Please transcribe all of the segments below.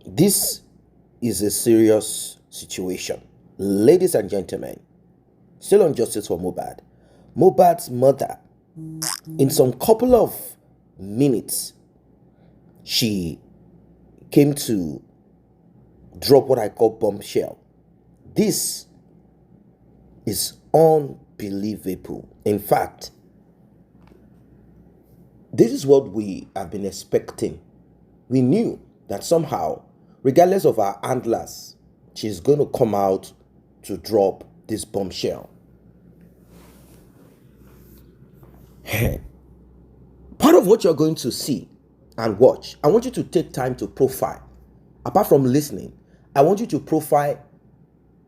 This is a serious situation. Ladies and gentlemen, still on justice for Mohbad. Mohbad's mother, in some couple of minutes, she came to drop what I call bombshell. This is unbelievable. In fact, this is what we have been expecting. We knew that somehow, regardless of our handlers, she's going to come out to drop this bombshell. Part of what you're going to see and watch, I want you to take time to profile. Apart from listening, I want you to profile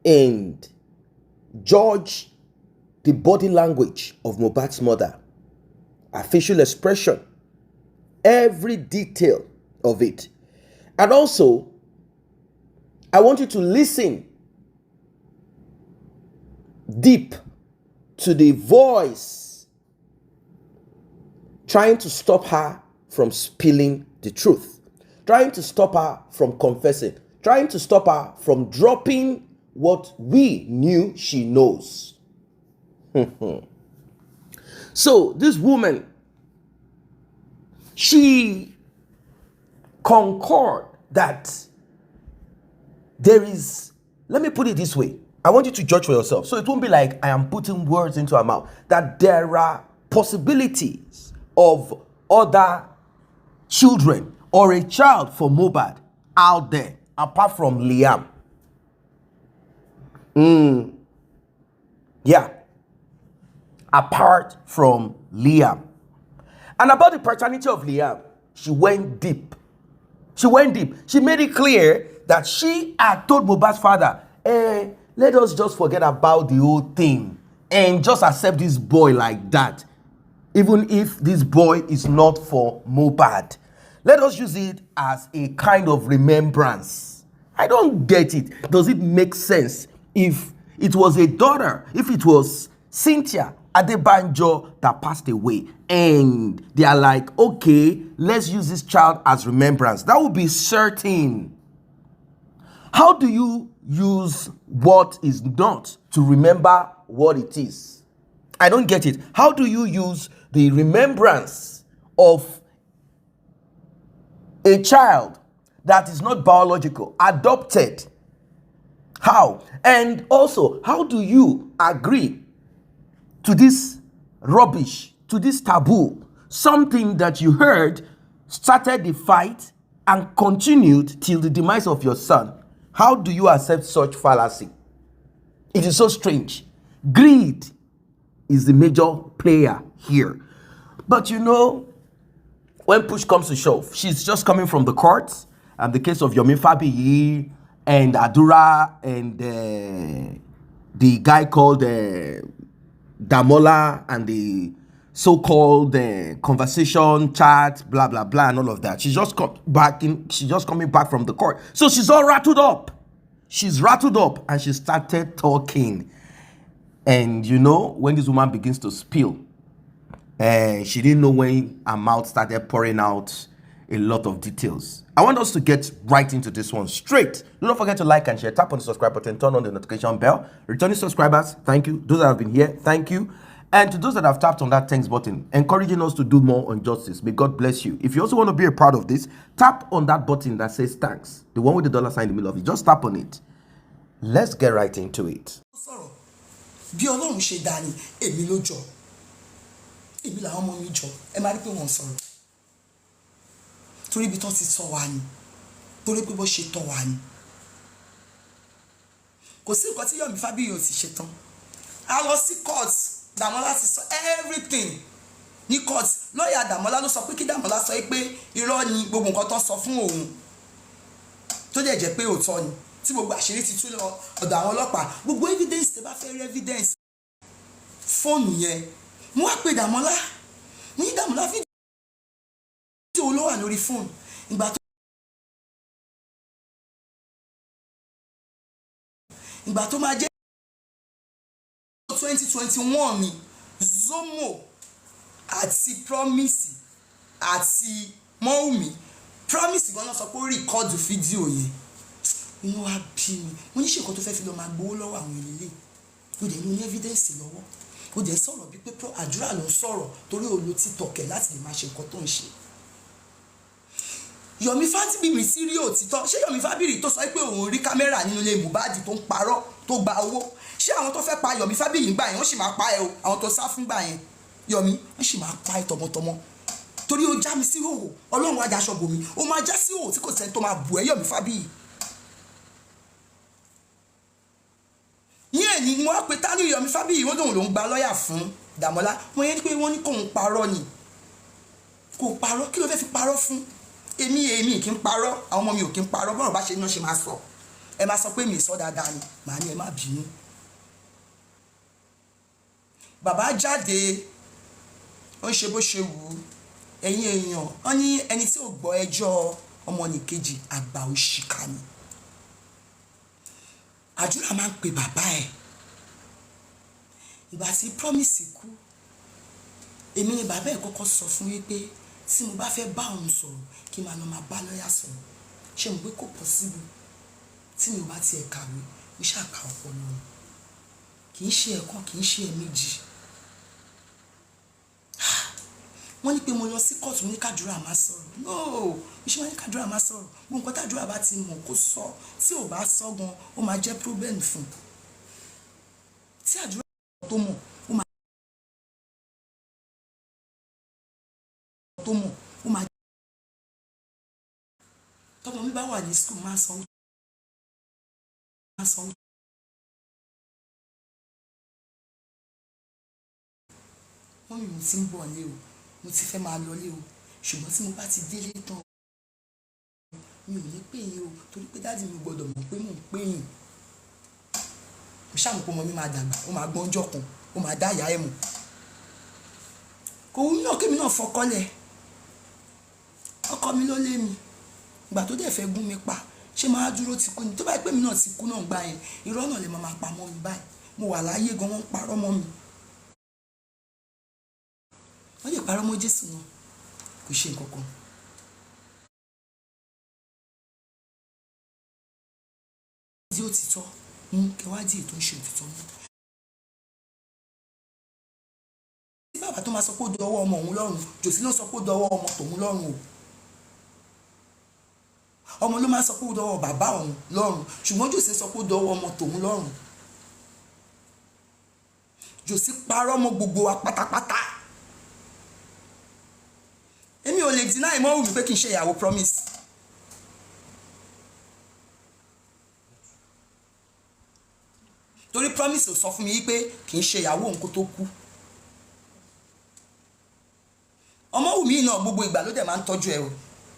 and judge the body language of Mohbad's mother, her facial expression, every detail of it. And also, I want you to listen deep to the voice trying to stop her from spilling the truth, trying to stop her from confessing, trying to stop her from dropping what we knew she knows. So this woman, she concurred that there is, let me put it this way, I want you to judge for yourself, so it won't be like I am putting words into her mouth, that there are possibilities of other children or a child for Mohbad out there apart from Liam. Yeah, apart from Liam. And about the paternity of Liam, she went deep. She made it clear that she had told Mohbad's father, let us just forget about the whole thing and just accept this boy like that, even if this boy is not for Mohbad. Let us use it as a kind of remembrance. I don't get it. Does it make sense if it was a daughter, if it was Cynthia Adebanjo that passed away, and they are like, okay, let's use this child as remembrance? That would be certain. How do you use what is not to remember what it is? I don't get it. How do you use the remembrance of a child that is not biological, adopted? How? And also, how do you agree to this rubbish, to this taboo, something that you heard started the fight and continued till the demise of your son? How do you accept such fallacy? It is so strange. Greed is the major player here. But you know, when push comes to shove, she's just coming from the courts, and the case of Yomi Fabiyi and Adura and the guy called Damola and the so-called conversation chat, blah blah blah, and all of that. She's just coming back from the court, so she's all rattled up. She's rattled up, and she started talking. And you know, when this woman begins to spill, she didn't know when her mouth started pouring out a lot of details. I want us to get right into this one straight. Don't forget to like and share. Tap on the subscribe button, turn on the notification bell. Returning subscribers, thank you. Those that have been here, thank you. And to those that have tapped on that thanks button, encouraging us to do more on justice, may God bless you. If you also want to be a part of this, tap on that button that says thanks, the one with the dollar sign in the middle of it. Just tap on it. Let's get right into it. Bí Ọlọ́run ṣe dá ni, èmi ló jọ, èmi làwọn ọmọ mi jọ, ẹ máa rí pé wọ́n sọ̀rọ̀ torí ibi tó ti sọ wá ni, torí pé bó ṣe tọ́ wá ni. Kò sí nǹkan tí Yomi Fabiyi ò ti ṣe tán. A lọ sí court, Dàmọ́lá ti sọ everything ní court. Lọ́ọ̀yà Dàmọ́lá ló sọ pé kí Dàmọ́lá sọ pé irọ́ ni gbogbo nǹkan tó sọ fún òun, tó dẹ̀ jẹ́ pé òótọ́ ni. Tí gbogbo àṣírí ti tú lọ ọ̀dọ̀ àwọn ọlọ́pàá, gbogbo evidence tẹ́ bá fẹ́ rí evidence fóònù yẹn, mo wá pé Dàmọ́lá, mo ní Dàmọ́lá fídíò ló wà lórí fóònù. Ìgbà tó máa jẹ́ 2021 ni Zomo àti Promise àti Mọ́wùmí Promise gan-an sọ pé ó rìkọ́ọ̀dù fídíò yẹn. Inú wa bí mi, mo ní ṣe nǹkan tó fẹ́ fi lọ máa gbowó lọ́wọ́ àwọn ènìyàn. Ó dẹ̀ ní evidence lọ́wọ́. Ó dẹ̀ sọ̀rọ̀ bíi pé àdúrà ló ń sọ̀rọ̀ torí ó lo TikTok ẹ̀ láti lè máa ṣe nǹkan tó ń ṣe. Yomi Fábíyì sí rí òtítọ́. Ṣé Yomi Fábíyì tó sọ pé òun rí kámẹ́rà nínú ilé Mohbad tó ń parọ́ tó gba owó? Ṣé àwọn tó fẹ́ pa Yomi Fábíyì gbà yẹn wọ́n sì máa pa ẹ o? Àwọn tó sá fún gbà yẹn Yomi wọ́n sì máa pa ẹ tọmọtọmọ. Torí ó já mi sí hòhò, Ọlọ́run á daṣọ bò mí. Ó máa já sí hòhò tí kò sẹ́ni tó máa bù ẹ́ Yomi Fábíyì. Yẹn ni mo wá pé tá ní Yomi Fábíyì wọ́n lòun ló ń gba lọ́ọ̀yà fún Dàmọ́lá. Wọ́n yẹn pé wọ́n ní kóun parọ́ ni. Kò parọ́, kí ló fẹ́ fi parọ́ fún? Èmi kì í parọ́, àwọn ọmọ mi ò kì í parọ́, bọ́rọ̀ bá ṣe náà ṣe máa sọ. Ẹ máa sọ pé mi sọ dáadáa ni, màá ní ẹ má bínú. Bàbá jáde, ó ń ṣe bó ṣe wù ú. Ẹ̀yin èèyàn, wọ́n ní ẹni tí ò gbọ́ ẹjọ́ ọmọnìkejì àgbà òṣìkà ni. Àdúrà máa ń pe bàbá ẹ̀. Ìgbà tí Promise kú, èmi ni bàbá ẹ̀ kọ́kọ́ sọ fún wípé tí mo bá fẹ́ bá òun sọ̀rọ̀ kí n máa lọ máa bá lọ́yà sọ̀rọ̀. Ṣé mo pé kò possible tí mi ò bá tiẹ̀ kàwé mo ṣàkà ọpọlọ mi. Kì í ṣe ẹ̀kan, kì í ṣe ẹ̀mejì. Wọ́n ní pé mo lọ sí kóòtù ní kádùrà máa sọ̀rọ̀. No, iṣẹ́ wọn ní kádùrà máa sọ̀rọ̀. Gbogbo nǹkan tádùrà bá ti mọ̀ kó sọ. Tí ò bá sọ gan, ó máa jẹ́ problem fún un. Tí àdúrà tó mọ̀, ó máa tọ́mọ mi bá wà ní school máa sanwó. Wọ́n mi mo ti ń bọ̀ lé o, mo ti fẹ́ máa lọ lé o, ṣùgbọ́n tí mo bá ti délé tán mi ò ní pè yín o torí pé dáàdì mi gbọ́dọ̀ mọ̀ pé mò ń pè yín. Mo ṣàmù pé ọmọ mi máa dàgbà, ó máa gbọ́njọ́ kan, ó máa dá ìyá ẹ̀ mọ̀. Kò wú náà kémi náà fọkọ́lẹ̀. Ọkọ mi ló lé mi. Ìgbà tó dẹ̀ fẹ́ gún mi pa, ṣé máa dúró ti kú ni? Tó bá yẹ pé mi náà ti kú náà gbà yẹn, irọ́ náà lè máa pa mọ́ mi báyìí. Mo wà láyé gan, wọ́n ń parọ́ mọ́ mi. Wọ́n lè parọ́ mọ́ Jésù náà, kò ṣe nǹkan kan. Di òtítọ́ mú kẹwàá di ètò ìṣe òtítọ́ mú. Tí bàbá tó máa sọ pé ó dọwọ́ ọmọ òun lọ́rùn, Jòsí ló sọ pé ó dọwọ́ ọmọ tòun lọ́rùn o. Ọmọ ló máa sọ pé ó dọwọ́ bàbá òun lọ́rùn, ṣùgbọ́n Jòsí sọ pé ó dọwọ́ ọmọ tòun lọ́rùn. Jòsí parọ́ mọ́ gbogbo wa pátápátá. Èmi ò lè deny mọ́ wù mí pé kí n ṣe ìyàwó Promise. Torí Promise ò sọ fún mi wípé kì í ṣe ìyàwó òun kó tó kú. Ọmọ wù mí náà gbogbo ìgbà ló dẹ̀ máa ń tọ́jú ẹ o,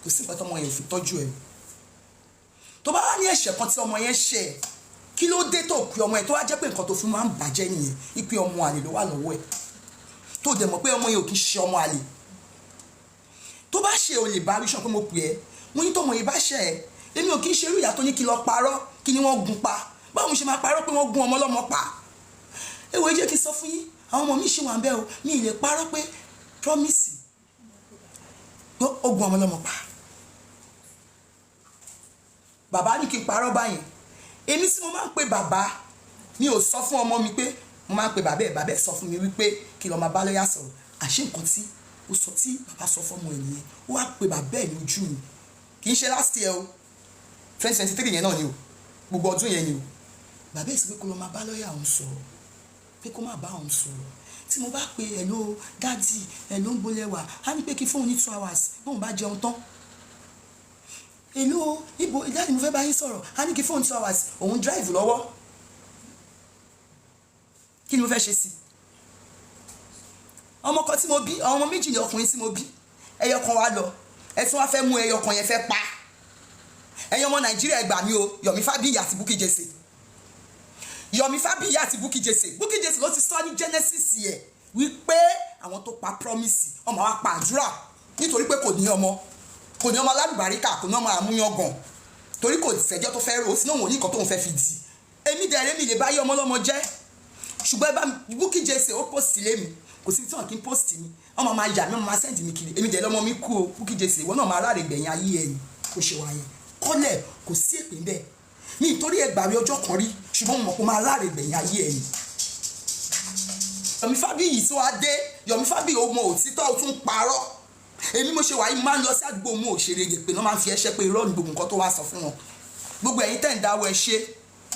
kò sí nǹkan tí ọmọ yẹn ò fi tọ́jú ẹ o. Tó bá wá ní ẹ̀ṣẹ̀ kan tí ọmọ yẹn ṣẹ̀, kí ló dé tó pe ọmọ yẹn tó wá jẹ́ pé nǹkan tó fi máa ń bàjẹ́ nìyẹn, ipe ọmọ àlè ló wà lọ́wọ́ ẹ̀. Tó dẹ̀ mọ̀ pé ọmọ yẹn ò kì í ṣe ọmọ àlè. Tó bá ṣe o lè bá ríṣàn pé mo pè ẹ́, mo ní tọmọ yẹn bá ṣẹ̀ ẹ́, èmi ò kì í ṣe irú ìyá tó ní kí lọ parọ́, kí ni wọ́n gun pa. Báwo mo ṣe máa parọ́ pé wọ́n gun ọmọ ọlọ́mọ pa? Èwo jẹ́ kí n sọ fún yín, àwọn ọmọ mi ṣì wà ń bẹ̀ o, mi ì lè parọ́ pé Promise ó gun ọmọ ọlọ́mọ pa. Bàbá ní kí n parọ́ báyẹn. Èmi tí mo máa ń pe bàbá, mi ò sọ fún ọmọ mi pé mo máa ń pe bàbá ẹ̀ sọ fún mi wípé kí lọ máa bá lọ́yà sọ̀rọ̀. Àṣé nǹkan tí ó sọ tí bàbá sọ fún ọmọ ènìyàn, ó wá pe bàbá ẹ̀ ní ojú mi. Kì í ṣe last year o, 2023 yẹn náà ni o, gbogbo ọdún yẹn ni o. Bàbá ẹ̀ sọ pé kó lọ máa bá lọ́yà òun sọ̀rọ̀, pé kó má bá òun sọ̀rọ̀. Tí mo bá pe hello daddy, hello ń bolẹ̀ wà, á ní pé kí fóun ní 2 hours bóun bá jẹun tán. Hello ibo daddy mo fẹ́ bá yín sọ̀rọ̀, á ní kí fóun 2 hours, òun drive lọ́wọ́. Kí ni mo fẹ́ ṣe sí? Ọmọ kan tí mo bí, ọmọ méjì ni ọkùnrin tí mo bí, ẹyọ kan wá lọ, ẹ tún wá fẹ́ mú ẹyọ kan yẹn fẹ́ pa. Ẹ̀yin ọmọ Nàìjíríà ẹ gbà mí o, Yomi Fábíyì àti Bukky Jesse. Yomi Fábíyì àti Bukky Jesse. Bukky Jesse ló ti sọ ní Genesis yẹ wípé àwọn tó pa Promise ọmọ wa pa àdúrà nítorí pé kò ní ọmọ alálùbáríkà, kò ní ọmọ àmúyangàn, torí kò fẹjọ́ tó fẹ́ rò ó sínú òun ní nǹkan tóun fẹ́ fi di. Èmi dẹ̀rẹ́ mi lè bá yé ọmọ ọlọ́mọ jẹ́. ṣùgbọ́n ẹ bá mi Bukky Jesse ó post lé mi kò sí tí wọn kì í post mi ọmọ máa yà mí ọmọ máa send mi kiri èmi jẹ́ lọ́mọ mi kú o Bukky Jesse ìwọ náà máa ráre gbẹ̀yìn ayé ẹ̀yìn kò ṣe wáyé kọ́lẹ̀ kò sí èpè ń bẹ́ẹ̀ mi nítorí ẹgbàá ọjọ́ kan rí ṣùgbọ́n mo mọ̀ pé máa ráre gbẹ̀yìn ayé ẹ̀yìn. Yomi Fabiyi tí wàá dé Yomi Fabiyi ó mọ òtítọ́ ó tún parọ́ èmi mo ṣe wà yìí máa ń lọ sí àdúgbò mú òṣèré yẹ pé náà máa ń fi ẹṣẹ́ pé irọ́ ni gbogbo nǹkan tó wá sọ fún wọn gbogbo ẹ̀yin tẹ̀ ń dáwọ́ ẹ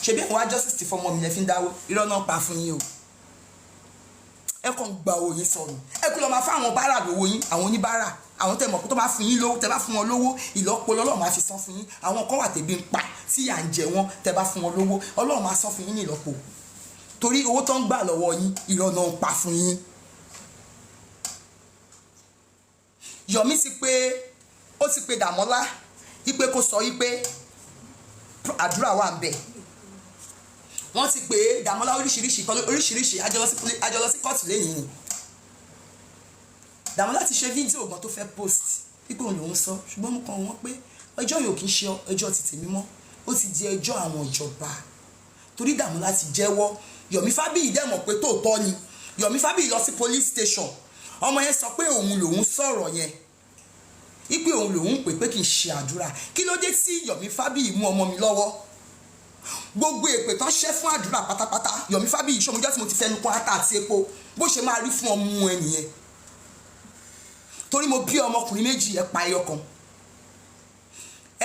ṣe bí àwọn justice ti fọmọ mi lẹ fi ń dáwọ́ irọ́ náà pa fún yín o ẹ kàn gba owó yín sọnù ẹ kú lọ máa fún àwọn bárà lówó yín àwọn oníbárà àwọn tẹ mọ̀ pé tó bá fún yín lówó tẹ bá fún wọn lówó ìlọ́po lọ́lọ́ máa fi san fún yín àwọn kan wà tẹ̀bí ń pa tí à ń jẹ wọn tẹ bá fún wọn lówó Ọlọ́run máa san fún yín ní ìlọ́po torí owó tó ń gbà lọ́wọ́ yín irọ́ náà ń pa fún yín. Yomi ti pé ó ti pé Dàmọ́lá wípé kó sọ wípé àdúrà wà ń bẹ̀ wọ́n ti pé Dàmọ́lá oríṣiríṣi àjọlọ sí kóòtù lẹ́yìn ni Dàmọ́lá ti ṣe fídíò gan tó fẹ́ post wípé òun lòún sọ ṣùgbọ́n mo kàn wọ́n pé ẹjọ́ yóò kì í ṣe ẹjọ́ ti tèmi mọ́ ó ti di ẹjọ́ àwọn ìjọba torí Dàmọ́lá ti jẹ́wọ́ Yomi Fabiyi dẹ̀ mọ̀ pé tòótọ́ ni Yomi Fabiyi lọ sí police station ọmọ yẹn sọ pé òun lòún sọ̀rọ̀ yẹn ipe òun lòún pè kì í ṣe àdúrà kí ló dé tí Yomi Fabiyi mú ọmọ mi lọ́wọ́ gbogbo èpè tán ṣẹ́ fún àdúrà pátápátá Yomi Fabiyi ṣọmọjọ́ tí mo ti fẹnu kún ata àti epo bó ṣe máa rí fún ọmọ ẹ nìyẹn torí mo bí ọmọkùnrin méjì ẹ pa ẹyọ kan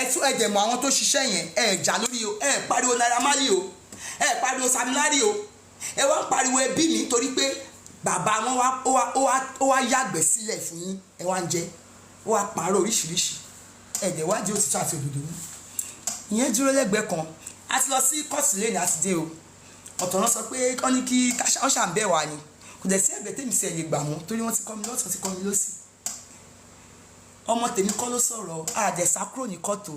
ẹ tún ẹ dẹ̀ mọ̀ àwọn tó ṣiṣẹ́ yẹn ẹ jà lórí o ẹ pariwo Naira Marley o ẹ pariwo Sam Larry o ẹ wá ń pariwo ẹbí mi torí pé bàbá wọn ó wá yàgbẹ́ sílẹ̀ fún yín ẹ wá ń jẹ ó wá pààrọ̀ oríṣiríṣi ẹ̀dẹ̀ wádìí òtítọ́ àti òdodo mú ìyẹn dúró lẹ́gbẹ̀ẹ́ kan a ti lọ sí kóòtù lẹ́yìn àti dé o ọ̀tọ̀ náà sọ pé kọ́ ní kí wọ́n ṣàǹbẹ̀ wá ni kò dẹ̀ sí ẹ̀bẹ̀ tèmi sí ẹ̀ lè gbà mú torí wọ́n ti kọ́ mi lọ́tọ̀ ti kọ́ mi lọ́sì ọmọ tèmi kọ́ ló sọ̀rọ̀ àdẹ̀sá kúrò ní kóòtù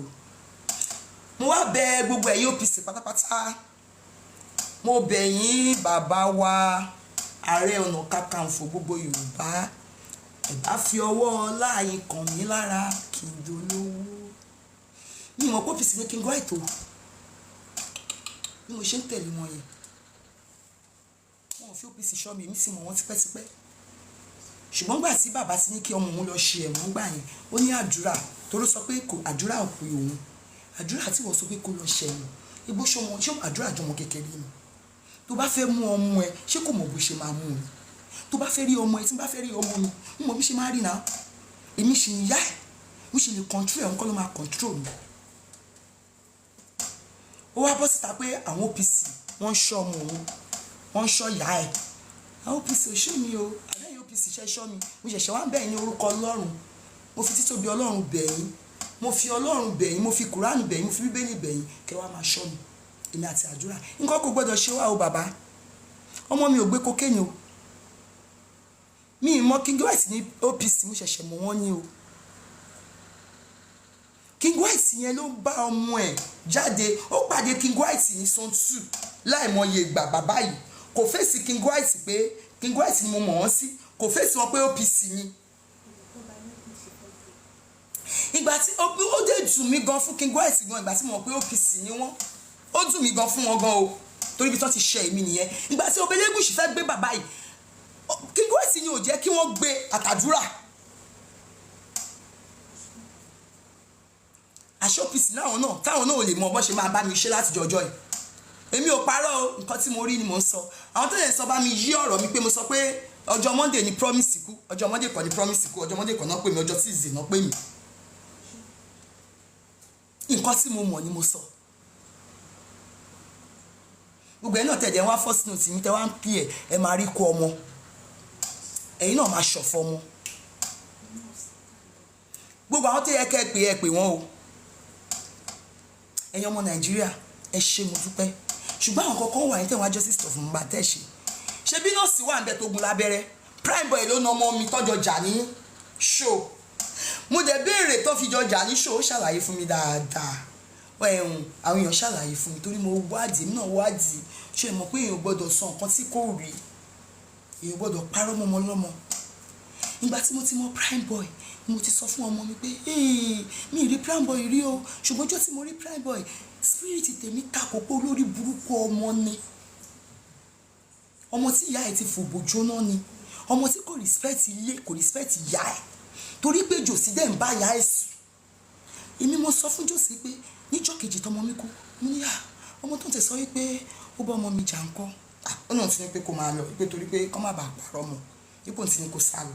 mo wá bẹ̀ gbogbo ẹ̀yin OPC pátápátá mo bẹ̀ yín bàbá wa Ààrẹ Ọ̀nà Kakanfò gbogbo Yorùbá ẹ bá fi ọwọ́ láàyè kàn mí lára kí n dolówó ní ìmọ̀ pọ́pì sí pé kí n gbọ́ ètò bí mo ṣe ń tẹ̀lé wọn yẹn wọn ò fi OPC ṣọ́ mi èmi sì mọ̀ wọ́n tipẹ́tipẹ́ ṣùgbọ́n gbà tí bàbá ti ní kí ọmọ òun lọ ṣe ẹ̀wọ̀n gbà yẹn ó ní àdúrà tó ló sọ pé àdúrà ò pé òun àdúrà tí wọ́n sọ pé kó lọ ṣe ẹ̀wọ̀n ibo ṣé àdúrà jọmọ kékeré ni tó bá fẹ́ mú ọmọ ẹ ṣé kò mọ̀ bó ṣe máa mú un tó bá fẹ́ rí ọmọ ẹ tí bá fẹ́ rí ọmọ mi mo mọ̀ bí ṣe máa rí náà èmi ṣì ń yá ẹ̀ mo ṣe lè control ẹ̀ ń kọ́ ló máa control mi. ó wá bọ́ síta pé àwọn OPC wọ́n ń ṣọ́ ọmọ òun wọ́n ń ṣọ́ ìyá ẹ̀ àwọn OPC ò ṣọ́ mi o àbẹ́yìn OPC ṣe ṣọ́ mi mo ṣẹ̀ṣẹ̀ wá ń bẹ̀ yín ní orúkọ Ọlọ́run mo fi títóbi Ọlọ́run bẹ̀ yín mo fi Ọlọ́run bẹ̀ yín mo fi Kùránì bẹ̀ yín mo fi Bíbélì bẹ̀ yín kẹ́ wá máa ṣọ́ mi èmi àti àdúrà nǹkan kò gbọ́dọ̀ ṣe wá o bàbá ọmọ mi ò gbé kokéènì o mi mọ King White ní OPC mo ṣẹ̀ṣẹ̀ mọ̀ wọ́n ní o King White yẹn ló bá ọmọ ẹ̀ jáde ó pàdé King White ní Zone 2 láìmọye ìgbà bàbá yìí kò fèsì King White pé King White ni mo mọ̀ wọ́n sí kò fèsì wọn pé OPC ni ìgbà tí ó dé dùn mí gan fún King White gan ìgbà tí mo mọ̀ pé OPC ni wọ́n ó dùn mí gan fún wọn gan o torí bí tó ti ṣe èmi nìyẹn ìgbà tí Obelégùṣì fẹ́ gbé bàbá yìí King White ni ò jẹ́ kí wọ́n gbé àtàdúrà àṣọ́pìsì láwọn náà táwọn náà ò lè mọ bọ́ ṣe máa bá mi ṣe láti jọjọ́ ẹ̀ èmi ò parọ́ o nǹkan tí mo rí ni mo ń sọ àwọn tó lè sọ bá mi yí ọ̀rọ̀ mi pé mo sọ pé ọjọ́ Monday ni promise kú ọjọ́ Monday kọ́ ni promise kú ọjọ́ Monday kọ́ náà pè mí ọjọ́ Tuesday náà pè mí nǹkan tí mo mọ̀ ni mo sọ gbogbo ẹ̀ náà tẹ̀lé wá first note mi tẹ́ wá ń pè ẹ̀ máa rí kó ọmọ ẹ̀yin náà máa ṣọ̀fọ̀ ọmọ gbogbo àwọn tó yẹ kẹ́ ẹ pè wọ́n o ẹ̀yin ọmọ Nàìjíríà ẹ ṣé mo dúpẹ́ ṣùgbọ́n àwọn kankan wà ní tẹ̀wọ́n justice of mba tẹ̀ ṣe bí nọ́ọ̀sì wà ń bẹ tó gun lábẹ́rẹ́ prime boy ló na ọmọ mi tọ́jọ jà ní show mo dẹ̀ béèrè tó fi jọ jà ní show ó ṣàlàyé fún mi dáadáa àwọn èèyàn ṣàlàyé fún mi torí mo wádìí mi náà wádìí ṣe mọ̀ pé èèyàn gbọ́dọ̀ sọ nǹkan tí kò rí èèyàn gbọ́dọ̀ parọ́ mọ́ ọmọ lọ́mọ ìgbà tí mo ti mọ prime boy mo ti sọ fún ọmọ mi pé mi rí prime boy rí o ṣùgbọ́n ọjọ́ tí mo rí prime boy spirit tèmi takò pé olórí burúkú ọmọ ni ọmọ tí ìyá ẹ̀ ti fòbò jóná ni, ọmọ tí kò respect ilé, kò respect ìyá ẹ̀, torí pé Jòsí dẹ̀ ń bá ìyá ẹ̀ sùn. Èmi mo sọ fún Jòsí pé níjọ́ kejì tọmọ mi kú, mo ní ọmọ tó ń tẹ̀ sọ wípé ó bá ọmọ mi jà ńkọ́. Ó náà ti ní pé kó máa lọ, pé torí pé kọ́ má bàa pààrọ̀ mọ́, ipò tí ní kó sá lọ.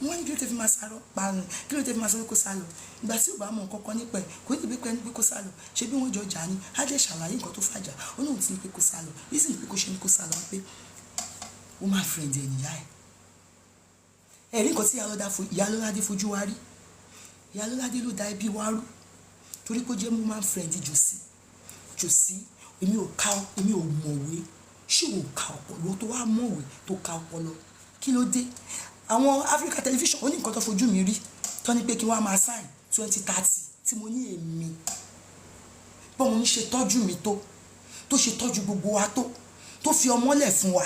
Wọ́n ní kí ló tẹ́ fi máa sáré parun, kí ló tẹ́ fi máa sọ pé kó sá lọ. Ìgbà tí ò bá mọ nǹkan kan nípa ẹ̀, kò ní tẹ̀bí pé ẹni pé kó sá lọ, ṣé bí wọ́n jọ jà ní, á jẹ́ ṣàlàyé nǹkan tó fàjà. Ó náà ti ní pé kó sá lọ, yìí ní pé kó ṣe ní kó sá lọ, pé ó máa friend ẹ̀ níyà ẹ̀. Ẹ̀rí nǹkan tí Ìyálọ́ládé fojú wa rí. Ìyálọ́ládé ló da ẹbí wa rú, torí pé ó jẹ́ mú máa friend Jòsí. Èmi ò mọ̀wé, ṣé o ka ọpọlọ tó wá mọ̀wé tó ka ọpọlọ, kí ló dé? Àwọn Africa Television ó ní nǹkan tó fojú mi rí, tó ní pé kí wọ́n máa sign 2030 tí mo ní èmi bọ́n mo ṣe tọ́jú mi tó ṣe tọ́jú gbogbo wa tó fi ọmọlẹ̀ fún wa.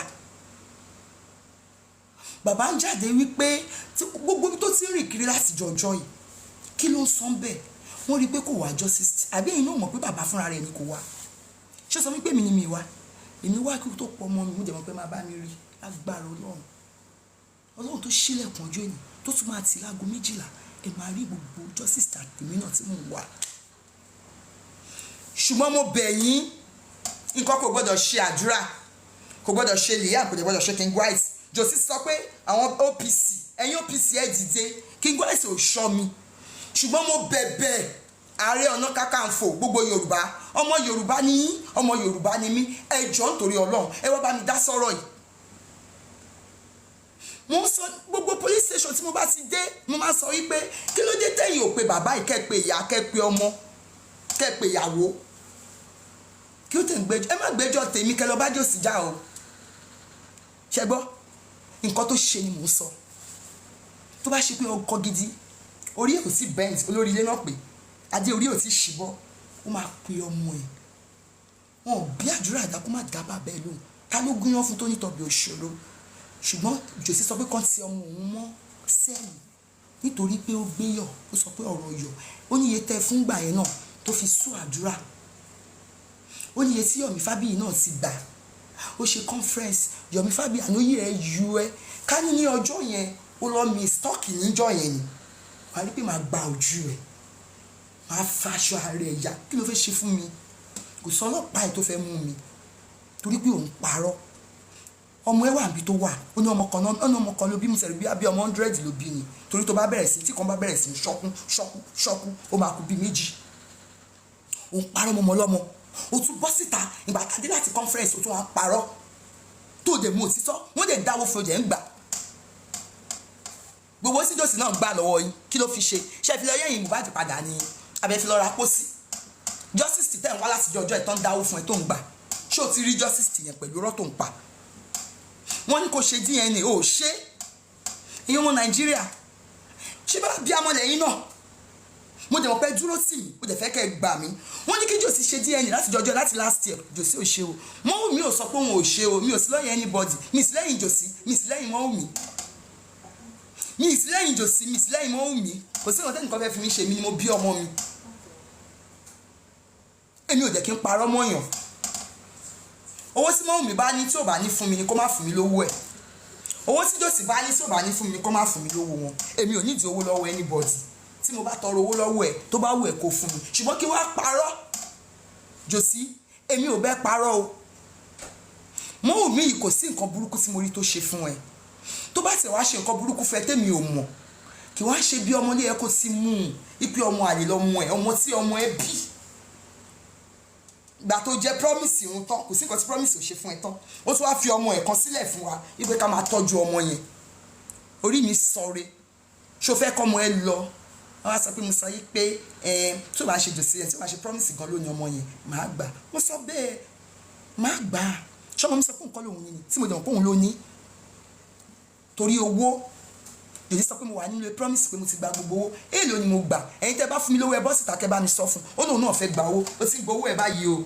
Bàbá ń jáde wípé gbogbo tó ti rìn kiri láti jọjọ́ yìí, kí ló ń sọ bẹ́ẹ̀? Wọ́n rí pé kò wá justice, àbí ẹ̀yin náà mọ̀ pé bàbá fúnra rẹ̀ ni kò wá. Ṣé sọ wípé mi ni mi wá? Èmi wá kí tó pọ̀ ọmọ mi, mo jẹ́ mọ̀ pé máa bá mi rí lágbára Ọlọ́run tó ṣílẹ̀kùn ọjọ́ ènìyàn tó tún máa tì láago 12, ẹ máa rí gbogbo justice tèmi náà tí mò ń wá. Ṣùgbọ́n mo bẹ̀ yín, nǹkan kò gbọ́dọ̀ ṣe àdúrà, kò gbọ́dọ̀ ṣe Liam, kò gbọ́dọ̀ ṣe King Wise. Jòsí sọ pé àwọn OPC, ẹ̀yin OPC ẹ̀ dìde, King Wise ò ṣọ́ mi. Ṣùgbọ́n mo bẹ̀bẹ̀ Ààrẹ Ọ̀nà Kakanfò gbogbo Yorùbá, ọmọ Yorùbá ni yín, ọmọ Yorùbá ni mí, ẹ jọ̀ọ́ nítorí Ọlọ́run ẹ wá bá mi dá sọ́rọ̀ yìí. Mo sọ gbogbo police station tí mo bá ti dé, mo máa sọ wípé kí ló dé tẹ̀yin ò pe bàbá yìí, kẹ́ pe ìyá, kẹ́ pe ọmọ, kẹ́ pe ìyàwó, kí ó tẹ̀ ń gbẹ́jọ́, ẹ má gbẹ́jọ́ tèmi, kẹ́ lọ bá Jòsí jà o. Ṣé gbọ́ nǹkan tó ṣe ni mò ń sọ. Tó bá ṣe pé ọkọ gidi, orí ẹ̀ ò sí bent, olórí ilé náà pé adé orí ò ti ṣìbọ́, ó máa pe ọmọ ẹ̀. Wọn ò bí àdúrà àdákú má dá bàbá ẹ lóhùn, ta ló gúnyán fún tó ní tọ̀bì òṣòro. Ṣùgbọ́n Jòsí sọ pé kàn ti ọmọ òun mọ́ sẹ́ẹ̀lì nítorí pé ó gbéyọ̀, ó sọ pé ọ̀rọ̀ yọ̀, ó ní iye tẹ́ fún gbà yẹn náà tó fi sú àdúrà, ó ní iye tí Yomi Fabiyi náà ti gbà, ó ṣe conference. Yomi Fabiyi àlóyè ẹ yú ẹ, ká ní ọjọ́ yẹn ó lọ mi stock níjọ́ yẹn ni, wàá rí pé màá gba ojú ẹ, màá faṣọ ààrẹ ẹ̀yà, kí ló fẹ́ ṣe fún mi? Kò sọ ọlọ́pàá ẹ̀ tó fẹ́ mú mi torí pé òun parọ́. Ọmọ ẹ wà níbi tó wà, ó ní ọmọ kan ló bí, mo sẹ̀rẹ̀ bí ọmọ 100 ló bí ni, torí tó bá bẹ̀rẹ̀ sí, tí kan bá bẹ̀rẹ̀ sí ṣọ́kú ó máa kú bí méjì. Òun parọ́ mọ́mọ́ lọ́mọ, ó tún bọ́ síta ìgbà tàdé láti conference, ó tún wá parọ́ tó dẹ̀ mú òtítọ́, wọ́n dẹ̀ dáwọ́ fún ọjà ń gbà. Gbogbo sí Jòsí náà gbà lọ́wọ́ yín, kí ló fi ṣe? Ṣé fi lọ yẹ́yìn Mohbad padà ni abẹ́ fi lọ ra pósí? Justice ti tẹ̀ ń wá láti ọjọ́ ẹ̀ tán dáwọ́ fún ẹ tó ń gbà, ṣé o ti rí justice yẹn pẹ̀lú ọ̀rọ̀ tó ń pa? Wọ́n ní kò ṣe DNA, ó ṣe ìyẹn ọmọ Nàìjíríà, ṣé bá bí amọ̀ lẹ́yìn náà? Mo dẹ̀ mọ̀ pé dúró tì mí, mo dẹ̀ fẹ́ kẹ́ gbà mí. Wọ́n ní kí Jòsí ṣe DNA láti jọjọ́ láti last year, Jòsí ò ṣe o. Mọ́wùmí ò sọ pé òun ò ṣe o, mi ò sí lẹ́yìn anybody, mi sì lẹ́yìn Jòsí, mi sì lẹ́yìn Mọ́wùmí, mi sì lẹ́yìn Jòsí, mi sì lẹ́yìn Mọ́wùmí. Kò sí nǹkan tẹ́nìkan fẹ́ fi mí ṣe, mi ni mo bí ọmọ mi. Èmi ò dẹ̀ kí n parọ́ mọ́yàn. Owó tí Mọ́wùmí bá ní tí ò bá ní fún mi ni kó má fún mi lówó ẹ̀. Owó tí Jòsí bá ní tí ò bá ní fún mi ni kó má fún mi lówó wọn. Èmi ò nídìí owó lọ́wọ́ anybody. Tí mo bá tọrọ owó lọ́wọ́ ẹ̀ tó bá wù ẹ̀ kó fún mi, ṣùgbọ́n kí wá parọ́ Jòsí, èmi ò bẹ́ parọ́ o. Mọ́wùmí yìí kò sí nǹkan burúkú tí mo rí tó ṣe fún ẹ. Tó bá tẹ̀ wá ṣe nǹkan burúkú fẹ́ tèmi ò mọ̀, kí wá ṣe bí ọmọ ilé ẹ kó ti mú un ipe ọmọ àlè lọ́mọ ẹ, ọmọ tí ọmọ ẹ bí. Gbà tó jẹ́ promise òun tán, kò sí nǹkan tí promise ò ṣe fún ẹ tán, ó tún wá fi ọmọ ẹ̀ kan sílẹ̀ fún wa ipe ká máa tọ́jú ọmọ yẹn. Orí mi sọre, ṣó fẹ́ kọ́ ọmọ ẹ lọ? Wọ́n á sọ pé mo sọ yí pé tó bá ṣe Jòsí ẹ̀ tí wọ́n ṣe promise gan lónìí ọmọ yẹn màá gbà. Mo sọ bẹ́ẹ̀ màá gbà. Ṣọ́mọ mi sọ pé nǹkan lòun ní tí mo dẹ̀ mọ̀ pé òun ló ní torí owó. Jòsí sọ pé mo wà nínú promise pé mo ti gba gbogbo owó, èèlò ni mo gbà. Ẹ̀yin tẹ́ bá fún mi lówó ẹ bọ́ síta kẹ́ bá mi sọ fún, ó lóun náà fẹ́ gba owó, ó ti gbowó ẹ báyìí o.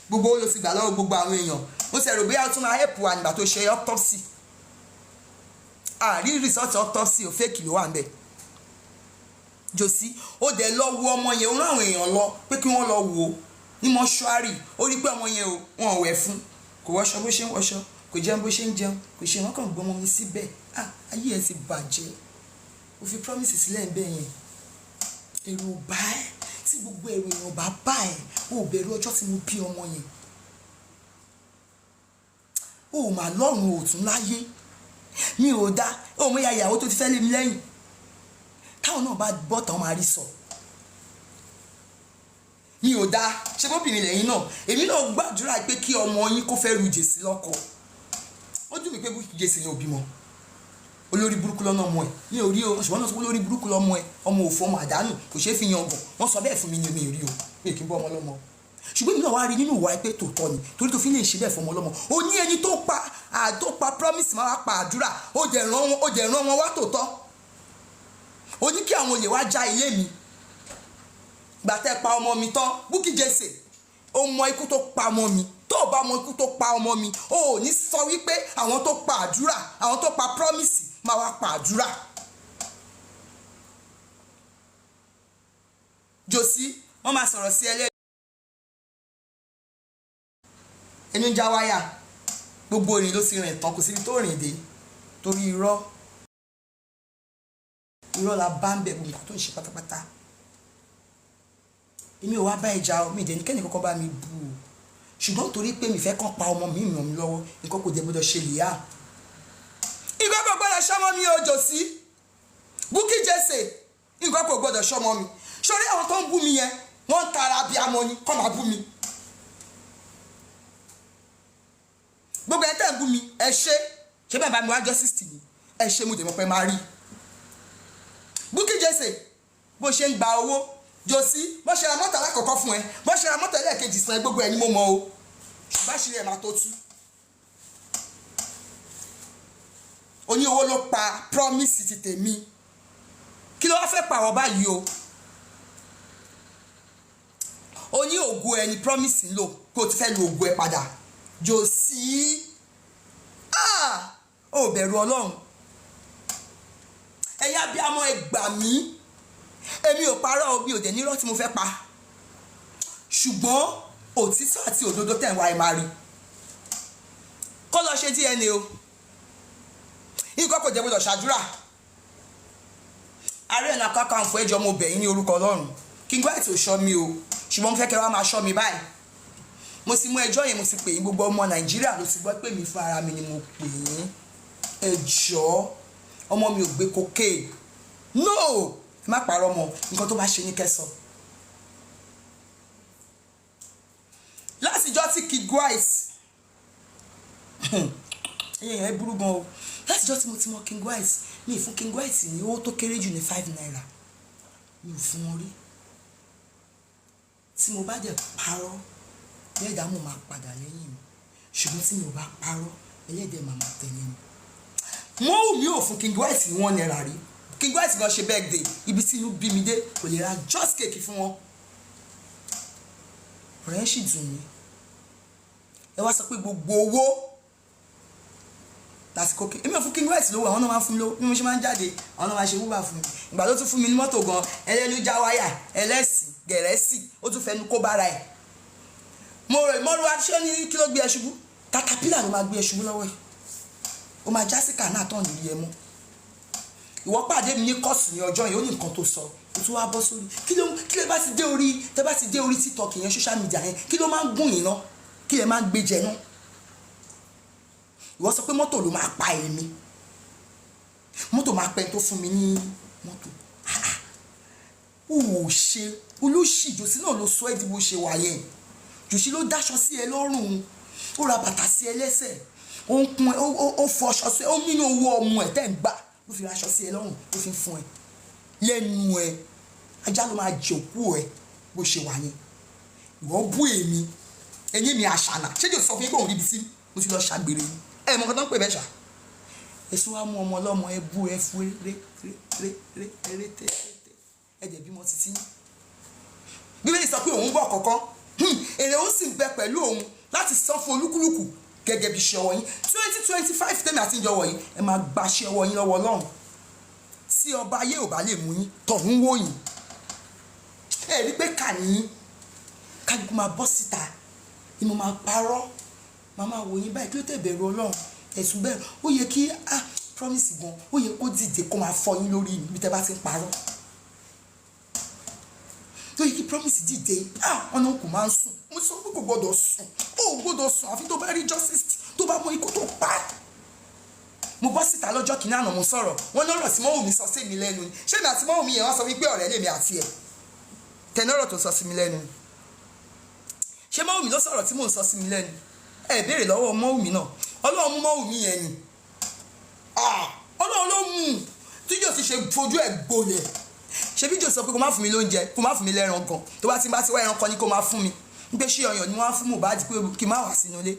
Gbogbo owó ló ti gbà lọ́wọ́ gbogbo àwọn èèyàn. Mo sì rò bóyá ó tún máa help wa nígbà tó ṣe autopsy. Àrí result autopsy ò fake ló wà ń bẹ̀. Jòsí ó dẹ̀ lọ wo ọmọ yẹn, ó rán àwọn èèyàn lọ pé kí wọ́n lọ wò ó ní mọ́ṣúárì, ó rí pé ọmọ yẹn wọn ò wẹ̀ fún, kò kò wọṣọ bó ṣe ń wọṣọ, kò jẹun bó ṣe ń jẹun, kò ṣe wọn kàn gbọmọ mi síbẹ̀. Ayé ẹ ti bàjẹ́. O fi promise sílẹ̀ ń bẹ̀ yẹn. Ẹ̀rù bá ẹ tí gbogbo ẹ̀rù èèyàn bá bá ẹ, o ò bẹ̀rù ọjọ́ tí mo bí ọmọ yẹn. O ò mà lọ́rùn ò tún láyé. Mi ò dá òun ya ìyàwó tó ti fẹ́ lé mi lẹ́yìn. Táwọn náà bá bọ́ tán máa rí sọ. Mi ò dá ṣe bóbìnrin lẹ́yìn náà. Èmi náà gbàdúrà pé kí ọmọ yín kó fẹ́ ru Jèsì lọ́kọ. Ó dùn mí pé Jèsì ni òbí mọ́. Olórí burúkú lọ́nà ọmọ ẹ̀. Mi ò rí o, ṣùgbọ́n náà sọ olórí burúkú lọ́mọ ẹ̀. Ọmọ òfò ọmọ àdánù kò ṣeé fi yan ọgàn. Wọ́n sọ bẹ́ẹ̀ fún mi ni mi ò rí o. Mi ò kí ń bọ́ ọmọ lọ́mọ. Ṣùgbọ́n èmi náà wá rí nínú ìwà pé tòótọ́ ni torí tó fi lè ṣe bẹ́ẹ̀ fún ọmọ lọ́mọ. O ní ẹni tó pa promise máa wá pa àdúrà. Ó jẹ̀ rán wọn wá tòótọ́. O ní kí àwọn olè wá já ilé mi. Gbà tẹ́ pa ọmọ mi tán, Bukky Jesse, o mọ ikú tó pa ọmọ mi. Tó o bá mọ ikú tó pa ọmọ mi, o ò ní sọ wípé àwọn tó pa àdúrà, àwọn tó pa promise máa wá pa àdúrà. Jòsí, wọ́n máa sọ̀rọ̀ sí ẹlẹ́rìí. Ẹni ń já wáyà, gbogbo ìrìn ló sì rìn tán, kò síbi tó rìn dé torí irọ́ la bá ń bẹ̀ gbogbo nǹkan tó ń ṣe pátápátá. Èmi ò wá bá ìjà mi ìdẹ́ni kẹ́ni kọ́kọ́ bá mi bú o, ṣùgbọ́n torí pé mi fẹ́ kàn pa ọmọ mi mọ̀ mi lọ́wọ́ nǹkan kò jẹ́ gbọ́dọ̀ ṣe lè yá. Nǹkan kò gbọ́dọ̀ ṣọmọ mi o Jòsí, Bukky Jesse, nǹkan kò gbọ́dọ̀ ṣọmọ mi. Sórí àwọn tó ń bú mi yẹn wọ́n ń tara bí amọ ni kọ́ máa bú mi. Gbogbo ẹ̀ tẹ́ ń bú mi ẹ ṣe bẹ́ẹ̀ bá mi wá justice ni ẹ ṣe mo dẹ̀ mọ̀ pé máa rí. Bukky Jesse bó ṣe ń gba owó, Jòsí bó ṣe ra mọ́tò alákọ̀ọ́kọ́ fún ẹ, bó ṣe ra mọ́tò ẹlẹ́ẹ̀kejì san ẹ, gbogbo ẹ̀ ni mo mọ̀ o, ṣùgbọ́n àṣírí ẹ̀ máa tó tú. Oní owó ló pa promise ti tèmi, kí ló wá fẹ́ pàwọ́ báyìí o? Oní ògo ẹni promise ń lò kó o ti fẹ́ lo ògo ẹ padà. Jòsí ó bẹ̀rù Ọlọ́run. Ẹ̀yin abiyamọ ẹ gbà mí. Èmi ò parọ́ o, mi ò dẹ̀ nírọ́ tí mo fẹ́ pa. Ṣùgbọ́n òtítọ́ àti òdodo tẹ̀ ń wá ẹ máa rí. Kó lọ ṣe DNA o. Nǹkan kò jẹ́ gbọ́dọ̀ ṣàdúrà. Ààrẹ Ọ̀nà Kakanfò ẹjọ́ mo bẹ̀ yín ní orúkọ Ọlọ́run. King White ò ṣọ́ mi o, ṣùgbọ́n mo fẹ́ kẹ́ wá máa ṣọ́ mi báyìí. Mo sì mú ẹjọ́ yẹn mo sì pè yín, gbogbo ọmọ Nàìjíríà ló ti gbọ́ pé mi fún ara mi ni mo pè yín. Ẹ jọ̀ọ́, ọmọ mi ò gbé cocaine. No! Ẹ má parọ́ mọ́, nǹkan tó bá ṣe ní kẹ́sọ̀. Látijọ́ tí King White ẹ̀yìn ẹ̀ burú gan o. Látijọ́ tí mo ti mọ King White, mi ì fún King White ní owó tó kéré jù ní 5 naira. Mi ò fún wọn rí. Tí mo bá jẹ́ parọ́, ẹlẹ́dàá mo máa padà lẹ́yìn mi. Ṣùgbọ́n tí mi ò bá parọ́, ẹlẹ́dàá máa tẹ̀lé mi. Wọ́n ò mi ò fún King White ní 1 naira rí. King White gan ṣe birthday, ibi tí inú bí mi dé kò lè ra just cake fún wọn. Ọ̀rẹ́ yẹn sì dùn mí. Ẹ wá sọ pé gbogbo owó lásìkò kí èmi ò fún King White lówó, àwọn náà máa fún mi lówó bí mo ṣe máa ń jáde, àwọn náà máa ṣe wúbà fún mi. Ìgbà tó tún fún mi ní mọ́tò gan, ẹlẹ́nu já wáyà, ẹlẹ́sìn gẹ̀rẹ́sì, ó tún fẹnu kó bára ẹ̀. Mo rò ìmọ̀rú aṣọ ní kí ló gbé ẹ ṣubú, katapila ló máa gbé ẹ ṣubú lọ́wọ́ ẹ̀. Ó máa já sí kànáà tán lórí ẹ mọ́. Ìwọ pàdé mi ní kọ́ọ̀sì ní ọjọ́ yìí, ó ní nǹkan tó sọ, ó tún wá bọ́ sórí. Kí ló bá ti dé orí, tẹ́ bá ti dé orí TikTok yẹn, social media yẹn, kí ló máa ń gùn yín ná? Kí lẹ máa ń gbé jẹ ná? Ìwọ sọ pé mọ́tò ló máa pa èmi. Mọ́tò máa pẹ́ tó fún mi ní mọ́tò. Ó ṣe olóṣì Jòsí náà ló sọ ẹ́ di bó ṣe wà yẹn. Jòsí ló dáṣọ sí ẹ lọ́rùn, ó ra bàtà sí ẹ lẹ́sẹ̀, ó ń kun ẹ, ó fọ aṣọ sí ẹ, ó nínú owó ọmọ ẹ tẹ́ ń gbà ló fi aṣọ sí ẹ lọ́rùn, ló fi ń fún ẹ lẹ́nu ẹ. Ajá ló máa jẹ òkú ẹ bó ṣe wà yẹn. Ìwọ bú èmi, ẹ̀yìn mi àṣànà. Ṣé Jòsí sọ fún yín pé òun ríbi tí mo ti lọ ṣàgbèrè yín? Ẹ mọ̀ nǹkan tó ń pè bẹ́ẹ̀ ṣá. Èso wa mú ọmọ ọlọ́mọ ẹ bú ẹ fún eré tẹ́ ẹ jẹ̀ bímọ títí. Bíbélì sọ pé òun bọ̀ kọ̀ọ̀kan, èrè ó sì ń bẹ pẹ̀lú òun láti san fún olúkúlùkù gẹ́gẹ́ bí iṣẹ́ ọwọ́ yín. 2025 tẹ́mi àti ìjọwọ́ yìí, ẹ máa gba iṣẹ́ ọwọ́ yín lọ́wọ́ Ọlọ́run. Tí ọba ayé ò bá lè mú yín, tọ̀hún wò yín. Ẹ rí pé kà ní yín, kálukú máa bọ́ síta, ni mo máa parọ́. màmá wò yín báyìí kí ló tẹ̀ bẹ̀rù Ọlọ́run ẹ̀sùn bẹ́ẹ̀ ó yẹ kí promise gan ó yẹ kó dìde kó máa fọ yín lórí ibi tẹ́ bá ti ń parọ́ tó yẹ kí promise dìde ọ̀nà kò máa ń sùn mo sọ pé kò gbọ́dọ̀ sùn ó gbọ́dọ̀ sùn àfi tó bá rí justice tó bá mọ ikú tó pa mo bọ́ síta lọ́jọ́ kìíní àná mo sọ̀rọ̀ wọ́n lọ́rọ̀ tí Mọ́wùmí sọ sí mi lẹ́nu ni ṣé mi àti Mọ́wùmí yẹn wá sọ wípé ọ̀rẹ́ lèmi àti ẹ̀ tẹ̀nọ́rọ̀ tó sọ sí mi lẹ́nu ṣé Mọ́wùmí ló sọ̀rọ̀ tí mò ń sọ sí mi lẹ́nu ẹ béèrè lọ́wọ́ Mọ́wùmí náà Ọlọ́run mú Mọ́wùmí yẹn ni Ọlọ́run ló mú tí yóò ti ṣe fojú ẹ̀ gbolẹ̀ ṣé bí jòsì sọ pé kó má fún mi lóúnjẹ kó má fún mi lẹ́ran gan tó bá ti wá ẹran kan ní kó má fún mi ń pé ṣé ọyàn ni wọ́n á fún Mohbad pé kí n má wá sínú ilé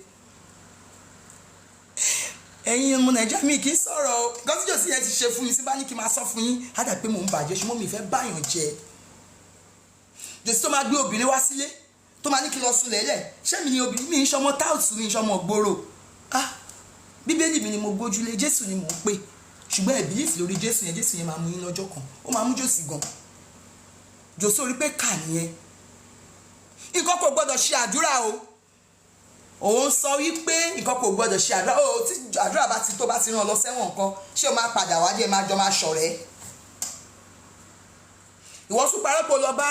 ẹ̀yin ọmọ Nàìjíríà mi kì í sọ̀rọ̀ o gọ́sí jòsì yẹn ti ṣe fún mi sí bá ní kí n máa sọ fún yín á dà pé mò ń bàjẹ́ ṣùgbọ́n mi fẹ́ báyàn jẹ jòsì tó máa gbé obìnrin wá sílé tó máa ní kí n lọ sulẹ̀ lẹ̀ ṣé mi ni obìnrin mi ń ṣọmọ táùtù mi ń ṣọmọ gbòòrò bíbélì mi ni mo gbójúlé Jésù ni mò ń pè ṣùgbọ́n ẹ̀ bìlífì lórí Jésù yẹn máa mú yín lọ́jọ́ kan ó máa mú jòsì gan jòsì orí pé kà nìyẹn nǹkan kò gbọ́dọ̀ ṣe àdúrà o òun sọ wípé nǹkan kò gbọ́dọ̀ ṣe àdúrà o tí àdúrà bá ti tó bá ti rán ọ lọ sẹ́wọ̀n nǹkan ṣé o máa padà wá dé máa jọ máa ṣọ̀rẹ́ ìwọ tún parọ́ pé o lọ bá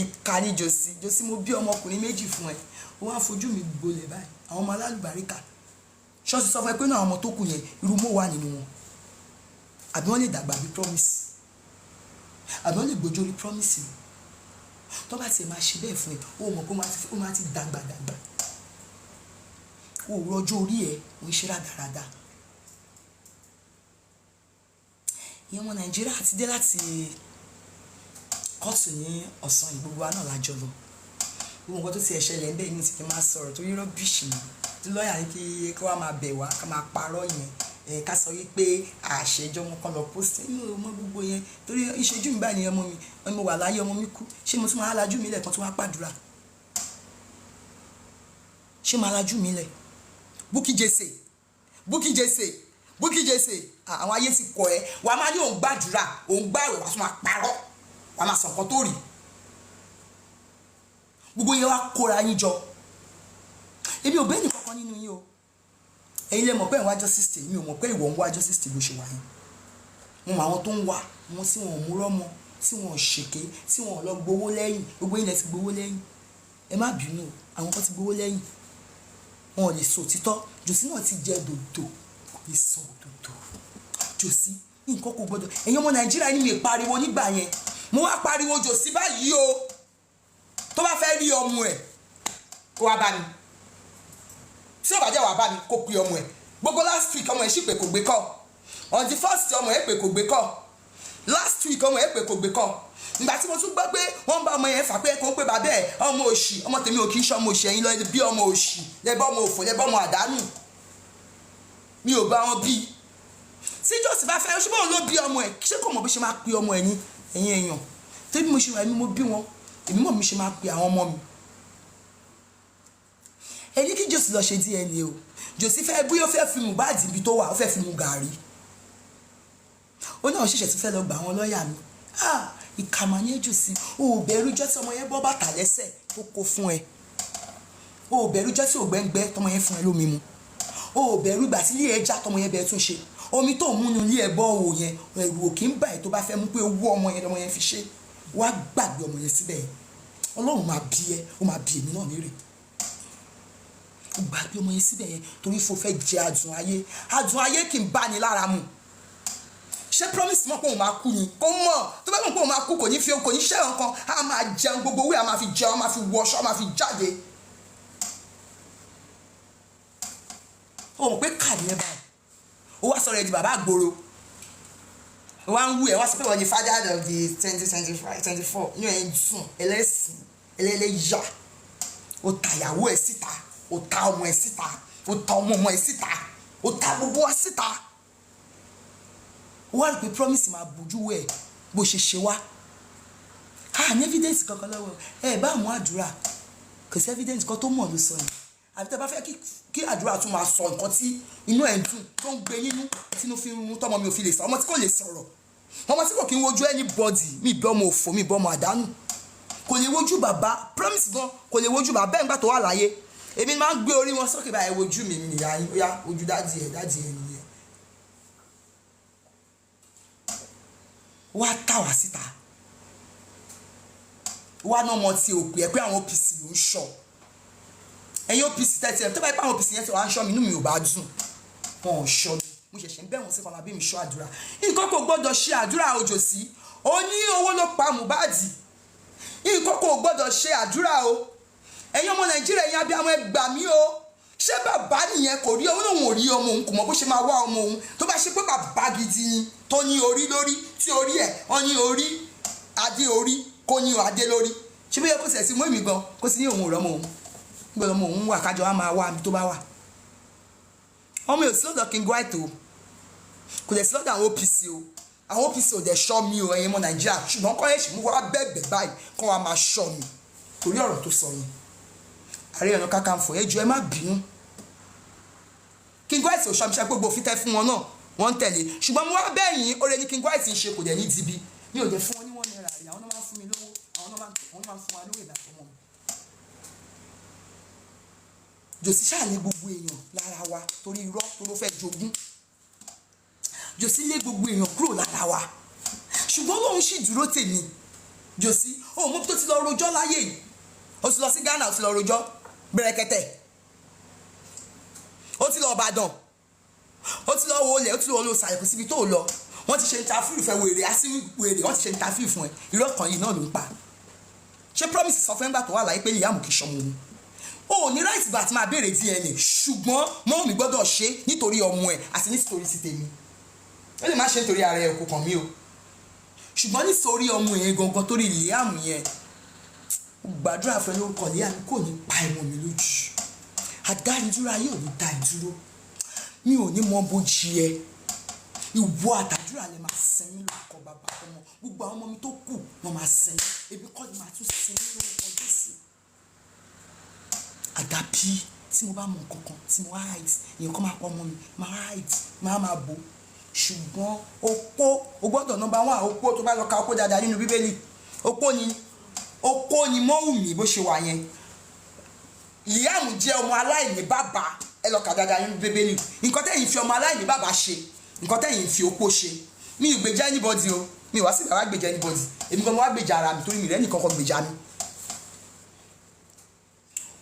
ìka ní jòsì mo bí ọmọkùnrin méjì fún ẹ ó wá fojú mi gbolẹ̀ báyìí àwọn ọmọ alálùbáríkà ṣọ́ọ̀ṣì sọ fún ẹ pé náà àwọn ọmọ tó kù yẹn irú mọ́ wà nínú wọn àbí wọ́n lè dàgbà bí promise àbí wọ́n lè gbójú orí promise mi tó bá tiẹ̀ máa ṣe bẹ́ẹ̀ fún ẹ ó mọ̀ pé ó máa ti dàgbà ó rọjò orí ẹ ò ń ṣe rádaràda ìyẹn ọmọ Nàìjíríà ti dé láti kóòtù ní ọ̀sán yìí gbogbo wa náà lájọ lọ gbogbo nǹkan tó ti ṣẹlẹ̀ ń bẹ́ẹ̀ ní ti fi máa sọ̀rọ̀ tó yí rọ́bìṣì ni tí lọ́ọ̀yà ní kí wọ́n máa bẹ̀ wá ká máa parọ́ yẹn ká sọ wípé àṣẹjọ́ wọn kan lọ post ní ọmọ gbogbo yẹn torí ìṣojú mi báyìí ni ọmọ mi mo wà láyé ọmọ mi kú ṣé mo tún máa lajú mi lẹ̀ kan tó wá pàdúrà ṣé máa lajú mi lẹ̀ Bukky Jesse àwọn ayé ti kọ ẹ wàá máa ní òun gbàdúrà òun gbààwẹ̀ wàá tún máa parọ́ wàá máa sọ nǹkan tó rí gbogbo yẹn wá kóra yín jọ èmi ò bẹ́ẹ̀ ní kankan nínú yín o ẹ̀yin lè mọ̀ pé ìwà justice tèmi mi ò mọ̀ pé ìwọ ń wá justice tèmi bó ṣe wà yín mo mọ àwọn tó ń wá wọn tí wọn ò múrọ́ mọ́ tí wọn ò ṣèké tí wọn ò lọ gbowó lẹ́yìn gbogbo yín lẹ ti gbowó lẹ́yìn ẹ má bínú àwọn kan ti gbowó lẹ́yìn wọn ò lè sọ òtítọ́ jòsí náà ti jẹ dòdò kò lè sọ òdòdó jòsí nǹkan kò gbọdọ̀ ẹ̀yin ọmọ Nàìjíríà ní mi pariwo nígbà yẹn mo wá pariwo jòsí báyìí o tó bá fẹ́ rí ọmọ ẹ̀ kó wá bá mi tí ó bá jẹ́ wàá bá mi kó pe ọmọ ẹ̀ gbogbo last week ọmọ ẹ̀ sì pé kò gbé kọ́ on the first ọmọ ẹ̀ pé kò gbé kọ́ last week ọmọ ẹ̀ pé kò gbé kọ́ ìgbà tí mo tún gbọ́ pé wọ́n bá ọmọ yẹn fà pé kò ń pè bàbá ẹ̀ ọmọ òṣì ọmọ tèmi ò kì í ṣe ọmọ òṣì ẹ̀yin lọ bí ọmọ òṣì lẹ́bọ̀ ọmọ òfò lẹ́bọ̀ ọmọ àdánù mi ò bá wọn bí tí jọ́sì bá fẹ́ ṣùgbọ́n ló bí ọmọ ẹ̀ ṣé kò mọ̀ bí ṣe máa pe ọmọ ẹ̀ ní ẹ̀yin èèyàn tẹ́bí mo ṣe wà ní mo bí wọn èmi mọ̀ mi ṣe máa pe àwọn ọmọ mi ẹni kí jòsì lọ ṣe DNA o jòsì fẹ́ bí ó fẹ́ fi Mohbad ibi tó wà ó fẹ́ fi mu gàrí ó náà ṣẹ̀ṣẹ̀ tún fẹ́ lọ gbà àwọn lọ́ọ̀yà mi ìkàmà ní jòsì o ò bẹ̀rù jọ́ tí ọmọ yẹn bọ́ bàtà lẹ́sẹ̀ tó kó fún ẹ o ò bẹ̀rù jọ́ tí ògbẹ́ngbẹ́ tọmọ yẹn fún ẹ lómi mu o ò bẹ̀rù ìgbà tí ilé ẹ já tọmọ yẹn bẹ̀ẹ́ tún ṣe omi tó ń múnú ilé ẹ bọ́ òwò yẹn ẹ̀rù òkè ń bà ẹ́ tó bá fẹ́ mú pé owó ọmọ yẹn fi ṣe wá gbàgbé ọmọ yẹn síbẹ̀ Ọlọ́run máa bí ẹ ó máa bí èmi náà nírè ó gbàgbé ọmọ yẹn síbẹ̀ yẹn torí fò fẹ́ jẹ adùn ayé kì í bá ni lára mu ṣé promise mọ̀ pé òun máa kú ni kó mọ̀ tó bá mọ̀ pé òun máa kú kò ní ṣẹ́ nǹkan á máa jẹun gbogbo owó á máa fi jẹun á máa fi wọṣọ á máa fi jáde ó mọ̀ pé kàdí ẹ báyìí ó wá sọ̀rọ̀ ẹ̀ di bàbá àgbòrò ó wá ń wú ẹ̀ wá sọ pé wọ́n di father of the 2024 inú ẹ̀ ń dùn ẹlẹ́sìn ẹlẹ́yà ó ta ìyàwó ẹ̀ síta ó ta ọmọ ẹ̀ síta ó ta ọmọ ẹ̀ síta ó ta gbogbo wa síta ó wá rí pé promise máa bójú ẹ̀ bó ṣe wá ní evidence kankan lọ́wọ́ ẹ bá mú àdúrà kò sí evidence kan tó mọ̀ ló sọ ni àbí tẹ́ bá fẹ́ kí àdúrà tún máa sọ nǹkan tí inú ẹ̀ ń dùn tó ń gbé nínú tínú fi ń rún tọmọ mi ò fi lè sọ ọmọ tí kò lè sọ̀rọ̀ ọmọ tí kò kí ń wojú anybody mi ìbẹ́ ọmọ òfò mi ìbẹ́ ọmọ àdánù kò lè wojú bàbá promise gan kò lè wojú bàbá ẹ̀ ń gbà tó wà láyé èmi máa ń gbé orí wọn sókè báyìí wojú mi nìyá yín ó yá ojú dáàdì ẹ̀ nìyẹn wá tà wá síta wá náà mọ ti òpè ẹ pé àwọn OPC ló ń ṣọ ẹ̀yin OPC tẹ́tí ẹ̀ tó bá yẹ pé àwọn OPC yẹn ti wá ń ṣọ́ mi inú mi ò bá dùn wọn ò ṣọ́ mi mo ṣẹ̀ṣẹ̀ ń bẹ̀ wọ́n sí kan lábẹ́ mi ṣọ́ àdúrà nǹkan kò gbọ́dọ̀ ṣe àdúrà òjò sí ó ní owó ló pa Mohbad nǹkan kò gbọ́dọ̀ ṣe àdúrà o ẹ̀yin ọmọ Nàìjíríà ẹ̀yin abiyamọ ẹ gbà mí o ṣé bàbá nìyẹn kò rí òun ò rí ọmọ òun kò mọ bó ṣe máa wá ọmọ òun tó bá ṣe pé bàbá gidi ni tó ní orí lórí tí orí ẹ̀ wọ́n ní orí adé orí kó ní adé lórí ṣé bí yẹ kó sẹ̀ sí mú èmi gan kó sì ní òun ò rọ́mọ òun gbọ́dọ̀ ọmọ òun wà kájọ á máa wá tó bá wà ọmọ yóò sí lọ́dọ̀ King White o kò dẹ̀ sí lọ́dọ̀ àwọn OPC o àwọn OPC ò dẹ̀ ṣọ́ mi o ẹ̀yin ọmọ Nàìjíríà ṣùgbọ́n kọ́ ẹ̀ṣin mú wá bẹ̀bẹ̀ báyìí kọ́ wa máa ṣọ́ mi torí ọ̀rọ̀ tó sọ yẹn Ààrẹ Ọ̀nà Kakanfò ẹ jọ̀ọ́ ẹ má bínú King White ò ṣọ́ mi ṣe gbogbo òfin tẹ́ fún wọn náà wọ́n ń tẹ̀lé ṣùgbọ́n mo wá bẹ́yìn oore ní King White ń ṣe kò dẹ̀ ní dibi mi ò dẹ̀ fún wọn ní wọ́n náírà rí àwọn náà máa ń fún mi lówó àwọn náà máa ń fún wa lówó ìdàpọ̀ mọ́ mi Jòsí ṣáà lé gbogbo èèyàn lára wa torí irọ́ tó ló fẹ́ jogún Jòsí lé gbogbo èèyàn kúrò lára wa ṣùgbọ́n lóun sì dúró tèmi Jòsí òun mú tó ti lọ rojọ́ láyé yìí ó ti lọ sí Ghana ó ti lọ rojọ́ bẹ̀rẹ̀kẹ̀tẹ̀ ó ti lọ Ìbàdàn ó ti lọ wọlé ó ti lọ sàlẹ̀ kò síbi tó lọ wọ́n ti ṣe interview fẹ́ wèrè asínú wèrè wọ́n ti ṣe interview fún ẹ irọ́ kan yìí náà ló ń pa ṣé promise sọ fún ẹgbà tó wà láyé pé Liam kì í ṣọmọ òun o ní right gbà tí máa béèrè DNA ṣùgbọ́n mọ́ mi gbọ́dọ̀ ṣe nítorí ọmọ ẹ̀ àti nítorí ti tèmi ó lè má ṣe nítorí ara ẹ̀ kò kàn mí o ṣùgbọ́n nítorí ọmọ yẹn gangan torí Liam yẹn gbàdúrà fún ẹ lórúkọ Liam kò ní pa ẹmọ mi lójú àdánidúró ayé ò ní dá ìdúró mi ò ní mọ bó jí ẹ ìwọ àtàdúrà lè máa sẹ́yìn lórúkọ bàbá ọmọ gbogbo àwọn ọmọ mi tó kù wọn máa sẹ́yìn ebi kọ́ ni màá tún sẹ́yìn lórúkọ Jésù àdàbí tí mo bá mọ kankan tí mo right èèyàn kan máa pọ ọmọ mi máa right máa bò ṣùgbọ́n opó o gbọ́dọ̀ nọ́mbà 1 opó tó bá lọ ka opó dáadáa nínú Bíbélì opó ni Mọ́wùmí bó ṣe wà yẹn Liam jẹ́ ọmọ aláìní bàbá ẹ lọ ka dáadáa nínú Bíbélì nǹkan tẹ́yìn fi ọmọ aláìní bàbá ṣe nǹkan tẹ́yìn fi opó ṣe mi ì gbèjà anybody o mi ì wá sí ìgbà gbèjà anybody èmi gan mo wá gbèjà ara mi torí mi rẹ́ nìkan kan gbèjà mi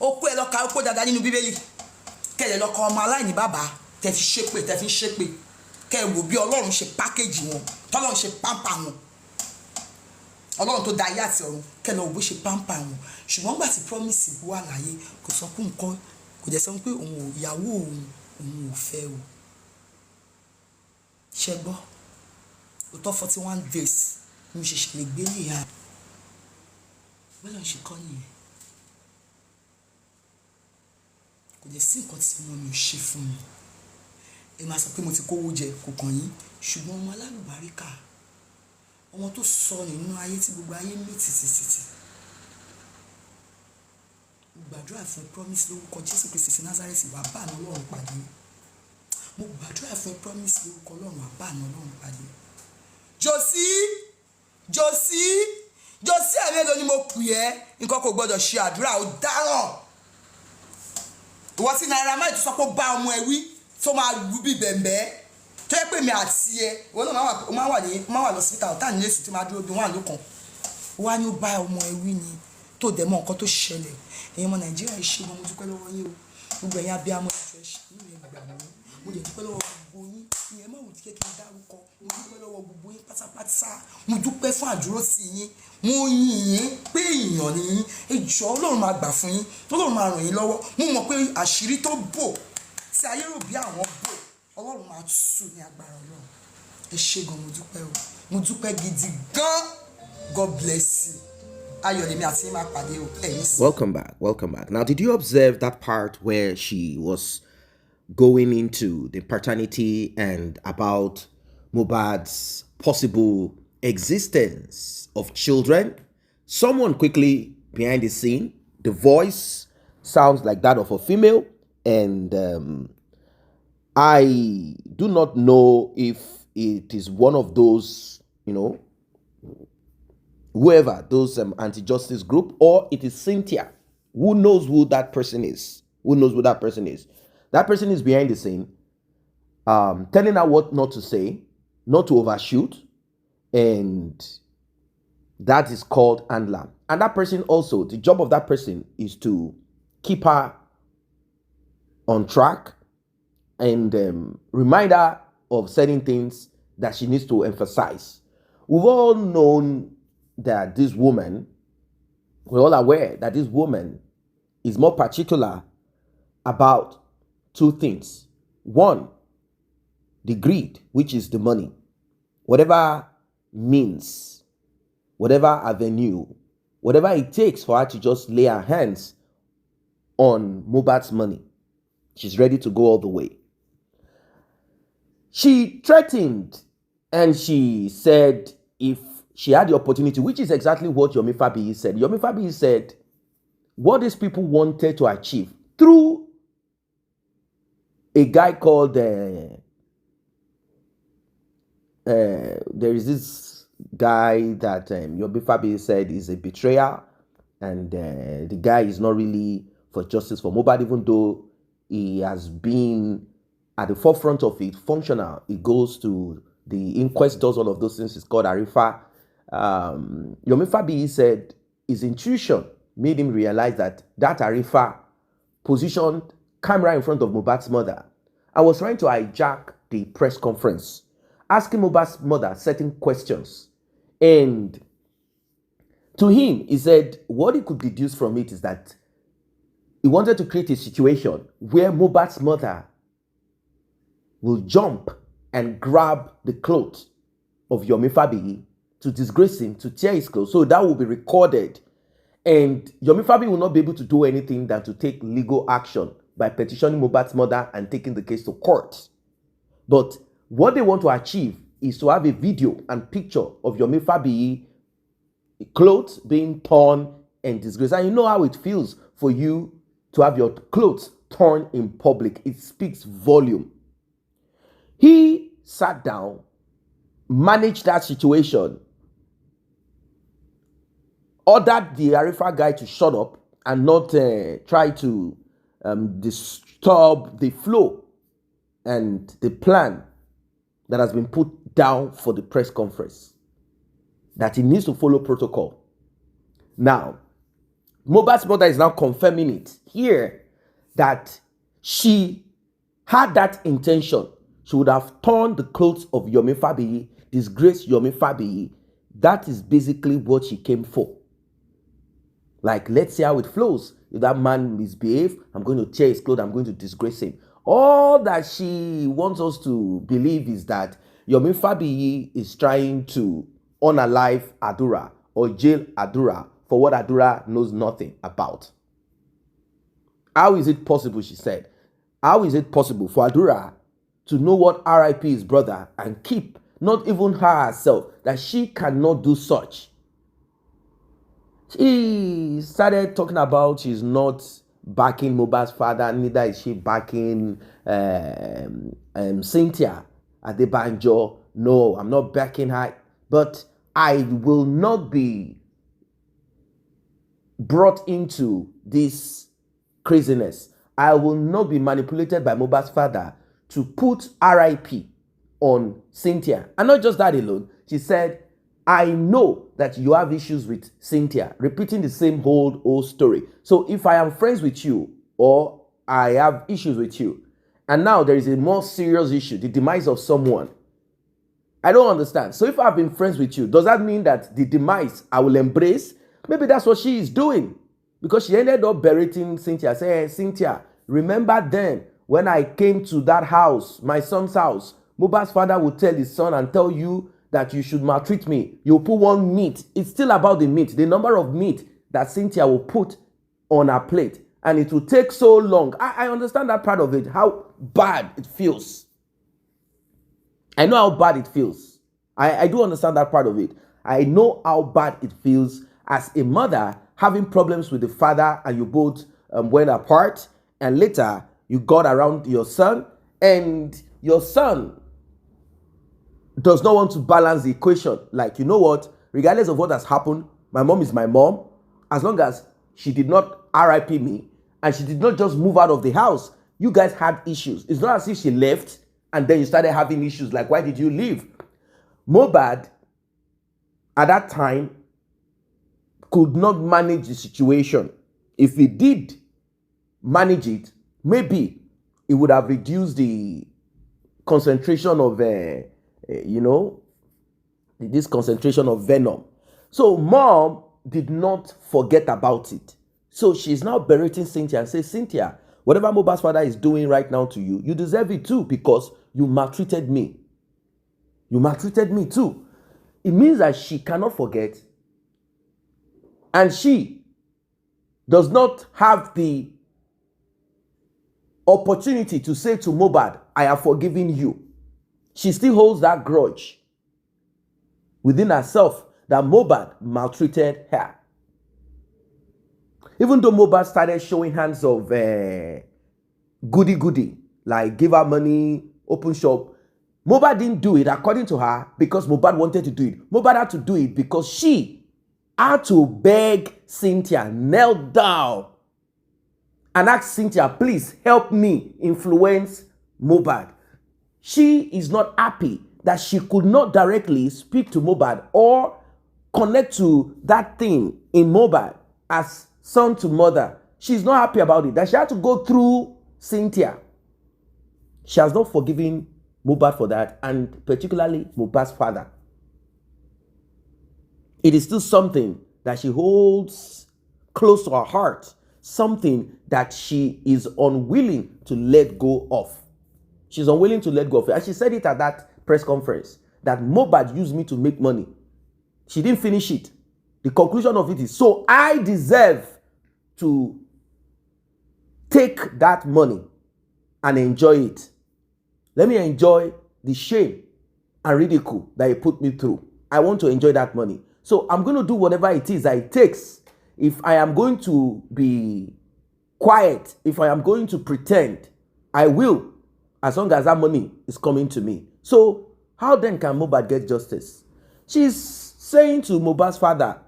opó ẹ lọ ka opó dáadáa nínú Bíbélì kẹlẹ lọ kọ ọmọ aláìní bàbá tẹ fi ṣépè kẹ wò bí Ọlọ́run ṣe pákéjì wọn tọ́lọ́run ṣe pàmpà wọn Ọlọ́run tó dá ayé àti ọ̀run kẹ lọ wò bó ṣe pàmpà wọn ṣùgbọ́n gbà tí promise wà láyé kò sọ pé nǹkan kò dẹ̀ sọ pé òun ò ìyàwó òun ò fẹ́ o ṣe gbọ́ òótọ́ 41 days ni mo ṣẹ̀ṣẹ̀ lè gbé lè ha bọ́lá ń ṣe kọ́ nìyẹn kò dẹ̀ sí nǹkan tí ọmọ mi ò ṣe fún mi ẹ máa sọ pé mo ti kówó jẹ kò kàn yín ṣùgbọ́n ọmọ alálùbáríkà ọmọ tó sọ nínú ayé tí gbogbo ayé mí tìtìtìtì gbàdúrà fún promise lórúkọ Jésù Kristi sí Nazareth wà bá àná Ọlọ́run pàdé mo gbàdúrà fún promise lórúkọ Ọlọ́run wà bá àná Ọlọ́run pàdé Jòsí ẹ̀mí èlò ni mo pè ẹ́ nǹkan kò gbọ́dọ̀ ṣe àdúrà ó dáràn ìwọ sí Naira Marley tó sọ pé ó bá ọmọ ẹ wí tó máa lù bí bẹ̀m̀bẹ́ tó yẹ pé mi àti ẹ ìwọ náà máa wà lọ sí ìta ọ̀tá nílé èsù tí máa dúró bí wọ́n àlókan wá ní ó bá ọmọ ẹ wí ni tó dẹ̀ mọ́ nǹkan tó ṣẹlẹ̀ ẹ̀yin ọmọ Nàìjíríà ṣe mo dúpẹ́ lọ́wọ́ yín o gbogbo ẹ̀yin abiyamọ ìjọ ẹ̀ṣẹ̀ nínú ẹ̀ gbà mí mo lè dúpẹ́ lọ́wọ́ gbogbo yín ìyẹn máa wù tí kékeré dárúkọ mo dúpẹ́ lọ́wọ́ gbogbo yín pátápátá mo dúpẹ́ fún àdúrótì yín mo yìn yín pé èèyàn ni yín ẹjọ́ Ọlọ́run máa gbà fún yín Ọlọ́run máa ràn yín lọ́wọ́ mo mọ̀ pé àṣírí tó bò tí ayé rò bí àwọn bò Ọlọ́run máa tú ní agbára Ọlọ́run ẹ ṣé gan mo dúpẹ́ o mo dúpẹ́ gidi gan God bless you. Welcome back. Now, did you observe that part where she was going into the paternity and about Mohbad's possible existence of children? Someone quickly behind the scene, the voice sounds like that of a female, and I do not know if it is one of those, whoever, those anti-justice group, or it is Cynthia. Who knows who that person is? who knows who that person is. That person is behind the scene, telling her what not to say, not to overshoot, and that is called handler. And that person also, the job of that person is to keep her on track and remind her of certain things that she needs to emphasize. We've all known that this woman, we're all aware that this woman is more particular about two things. One, the greed, which is the money. Whatever means, whatever avenue, whatever it takes for her to just lay her hands on Mohbad's money, she's ready to go all the way. She threatened and she said if she had the opportunity, which is exactly what Yomi Fabiyi said. Yomi Fabiyi said what these people wanted to achieve through a guy called there is this guy that Yomi Fabiyi said is a betrayer, and the guy is not really for justice for Mohbad, even though he has been at the forefront of it, functional. He goes to the inquest, does all of those things. It's called Arifa. Yomi Fabiyi said his intuition made him realize that Arifa positioned camera in front of Mohbad's mother. I was trying to hijack the press conference, asking Mohbad's mother certain questions. And to him, he said what he could deduce from it is that he wanted to create a situation where Mohbad's mother will jump and grab the clothes of Yomi Fabiyi to disgrace him, to tear his clothes. So that will be recorded. And Yomi Fabiyi will not be able to do anything than to take legal action by petitioning Mohbad's mother and taking the case to court. But what they want to achieve is to have a video and picture of Yomi Fabiyi clothes being torn and disgraced. And you know how it feels for you to have your clothes torn in public. It speaks volume. He sat down, managed that situation, ordered the Arifa guy to shut up and not try to disturb the flow and the plan that has been put down for the press conference, that he needs to follow protocol. Now, Mohbad's mother is now confirming it here that she had that intention. She would have torn the clothes of Yomi Fabiyi, disgraced Yomi Fabiyi. That is basically what she came for. Like, let's see how it flows. If that man misbehaves, I'm going to tear his clothes, I'm going to disgrace him. All that she wants us to believe is that Yomi Fabiyi is trying to unalive Adura or jail Adura for what Adura knows nothing about. How is it possible, she said, how is it possible for Adura to know what RIP is brother and keep, not even her herself, that she cannot do such? She started talking about she's not backing Mohbad's father, neither is she backing Cynthia Adebanjo. No, I'm not backing her. But I will not be brought into this craziness. I will not be manipulated by Mohbad's father to put RIP on Cynthia. And not just that alone. She said, I know that you have issues with Cynthia, repeating the same old story. So if I am friends with you or I have issues with you, and now there is a more serious issue, the demise of someone, I don't understand. So if I've been friends with you, does that mean that the demise I will embrace? Maybe that's what she is doing. Because she ended up berating Cynthia, saying, hey, Cynthia, remember then when I came to that house, my son's house, Mohbad's father would tell his son and tell you that you should maltreat me. You put one meat. It's still about the meat, the number of meat that Cynthia will put on her plate. And it will take so long. I understand that part of it, how bad it feels. I know how bad it feels. I do understand that part of it. I know how bad it feels as a mother having problems with the father and you both went apart, and later you got around your son and your son does not want to balance the equation. Like, you know what? Regardless of what has happened, my mom is my mom. As long as she did not RIP me, And she did not just move out of the house. You guys had issues. It's not as if she left and then you started having issues. Like, why did you leave? Mohbad, at that time, could not manage the situation. If he did manage it, maybe it would have reduced the concentration of, this concentration of venom. So mom did not forget about it. So she's now berating Cynthia and says, Cynthia, whatever Mohbad's father is doing right now to you, you deserve it too because you maltreated me. You maltreated me too. It means that she cannot forget. And she does not have the opportunity to say to Mohbad, I have forgiven you. She still holds that grudge within herself that Mohbad maltreated her. Even though Mohbad started showing hands of goody, like give her money, open shop, Mohbad didn't do it according to her because Mohbad wanted to do it. Mohbad had to do it because she had to beg Cynthia, kneel down and ask Cynthia, please help me influence Mohbad. She is not happy that she could not directly speak to Mohbad or connect to that thing in Mohbad as son to mother. She's not happy about it, that she had to go through Cynthia. She has not forgiven Mohbad for that, and particularly Mohbad's father. It is still something that she holds close to her heart, something that she is unwilling to let go of. She's unwilling to let go of it. And she said it at that press conference, that Mohbad used me to make money. She didn't finish it. The conclusion of it is, so I deserve to take that money and enjoy it. Let me enjoy the shame and ridicule that he put me through. I want to enjoy that money. So I'm going to do whatever it is that it takes. If I am going to be quiet, if I am going to pretend, I will, as long as that money is coming to me. So how then can Mohbad get justice? She's saying to Mohbad's father,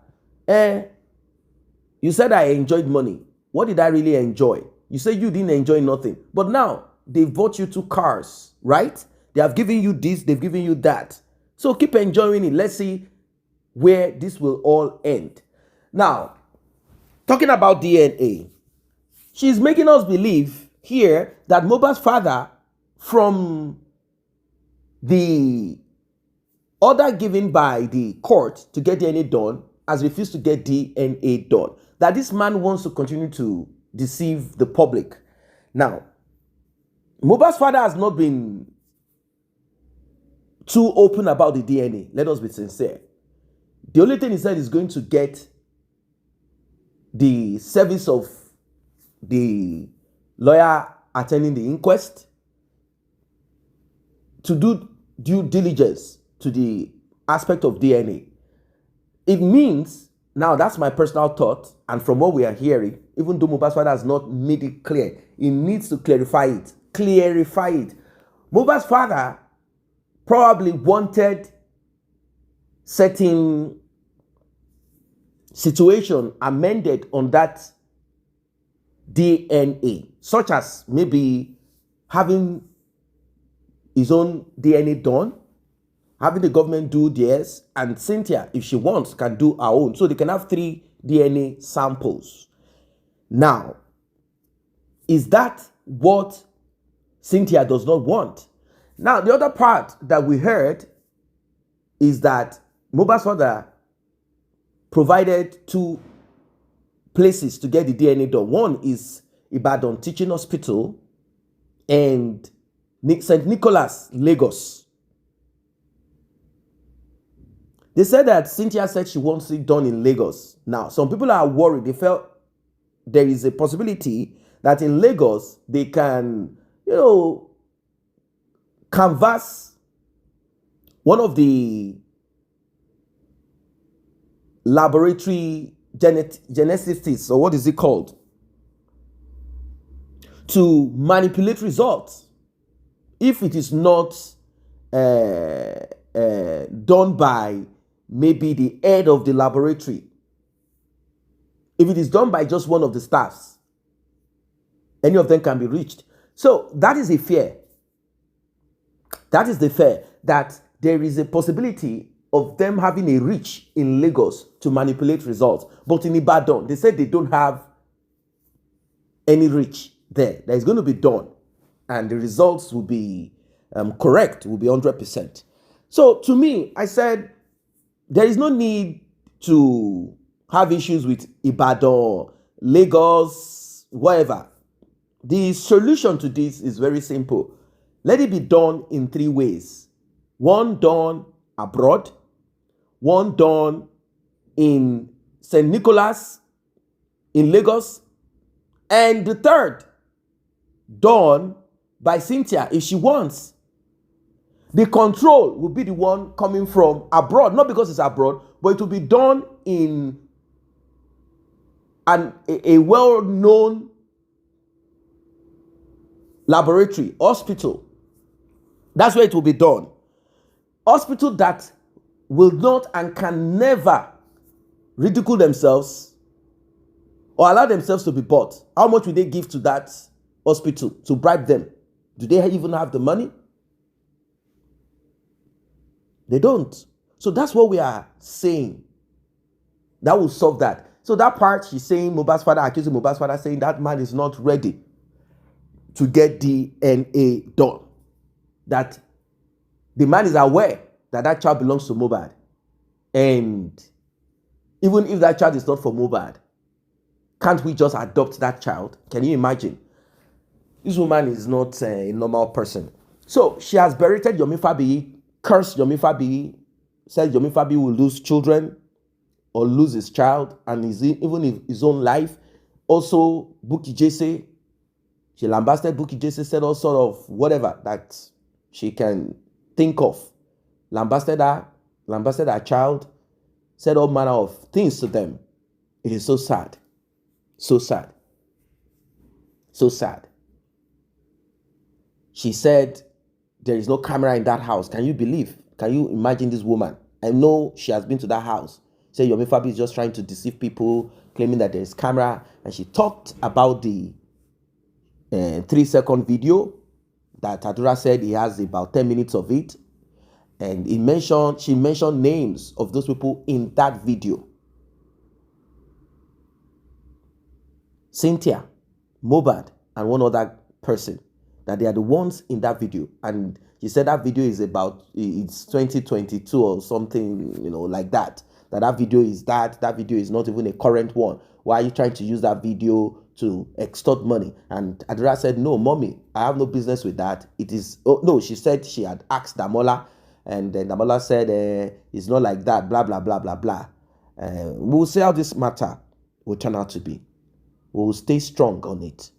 you said I enjoyed money. What did I really enjoy? You said you didn't enjoy nothing. But now they've bought you 2 cars, right? They have given you this, they've given you that. So keep enjoying it. Let's see where this will all end. Now, talking about DNA, she's making us believe here that Mohbad's father, from the order given by the court to get DNA done, has refused to get DNA done. That this man wants to continue to deceive the public. Now, Mohbad's father has not been too open about the DNA. Let us be sincere. The only thing he said is going to get the service of the lawyer attending the inquest to do due diligence to the aspect of DNA. It means, now that's my personal thought, and from what we are hearing, even though Mohbad's father has not made it clear, he needs to clarify it. Clarify it. Mohbad's father probably wanted certain situation amended on that DNA, such as maybe having his own DNA done, having the government do theirs, and Cynthia, if she wants, can do her own. So they can have 3 DNA samples. Now, is that what Cynthia does not want? Now, the other part that we heard is that Mohbad's father provided 2 places to get the DNA done. One is Ibadan Teaching Hospital and St. Nicholas, Lagos. They said that Cynthia said she wants it done in Lagos. Now, some people are worried. They felt there is a possibility that in Lagos, they can, canvass one of the laboratory geneticists, or what is it called, to manipulate results if it is not done by maybe the head of the laboratory. If it is done by just one of the staffs, Any of them can be reached. So that is a fear. That is the fear that there is a possibility of them having a reach in Lagos to manipulate results. But in Ibadan, they said they don't have any reach there. That is going to be done. And the results will be correct, will be 100%. So to me, I said, there is no need to have issues with Ibadan, Lagos, whatever. The solution to this is very simple. Let it be done in 3 ways. One done abroad, one done in St. Nicholas in Lagos, and the third done by Cynthia if she wants. The control will be the one coming from abroad, not because it's abroad, but it will be done in a well-known laboratory, hospital. That's where it will be done. Hospital that will not and can never ridicule themselves or allow themselves to be bought. How much will they give to that hospital to bribe them? Do they even have the money? They don't. So that's what we are saying. That will solve that. So that part, she's saying, Mohbad's father, accusing Mohbad's father, saying that man is not ready to get DNA done. That the man is aware that that child belongs to Mohbad. And even if that child is not for Mohbad, can't we just adopt that child? Can you imagine? This woman is not a normal person. So she has berated Yomi Fabiyi, cursed Yomi Fabiyi, said Yomi Fabiyi will lose children or lose his child and even his own life. Also, Bukky Jesse, she lambasted Bukky Jesse, said all sort of whatever that she can think of. Lambasted her child, said all manner of things to them. It is so sad. So sad. So sad. She said, there is no camera in that house. Can you believe? Can you imagine this woman? I know she has been to that house. Say Yomi Fabiyi is just trying to deceive people, claiming that there is camera. And she talked about the 3-second video that Adura said he has about 10 minutes of it. And she mentioned names of those people in that video. Cynthia, Mohbad, and one other person. That they are the ones in that video. And she said that video is it's 2022 or something, like that. That video is that video is not even a current one. Why are you trying to use that video to extort money? And Adura said, no, mommy, I have no business with that. It is, no, she said she had asked Damola, and then Damola said, it's not like that, blah, blah, blah, blah, blah. We'll see how this matter will turn out to be. We'll stay strong on it.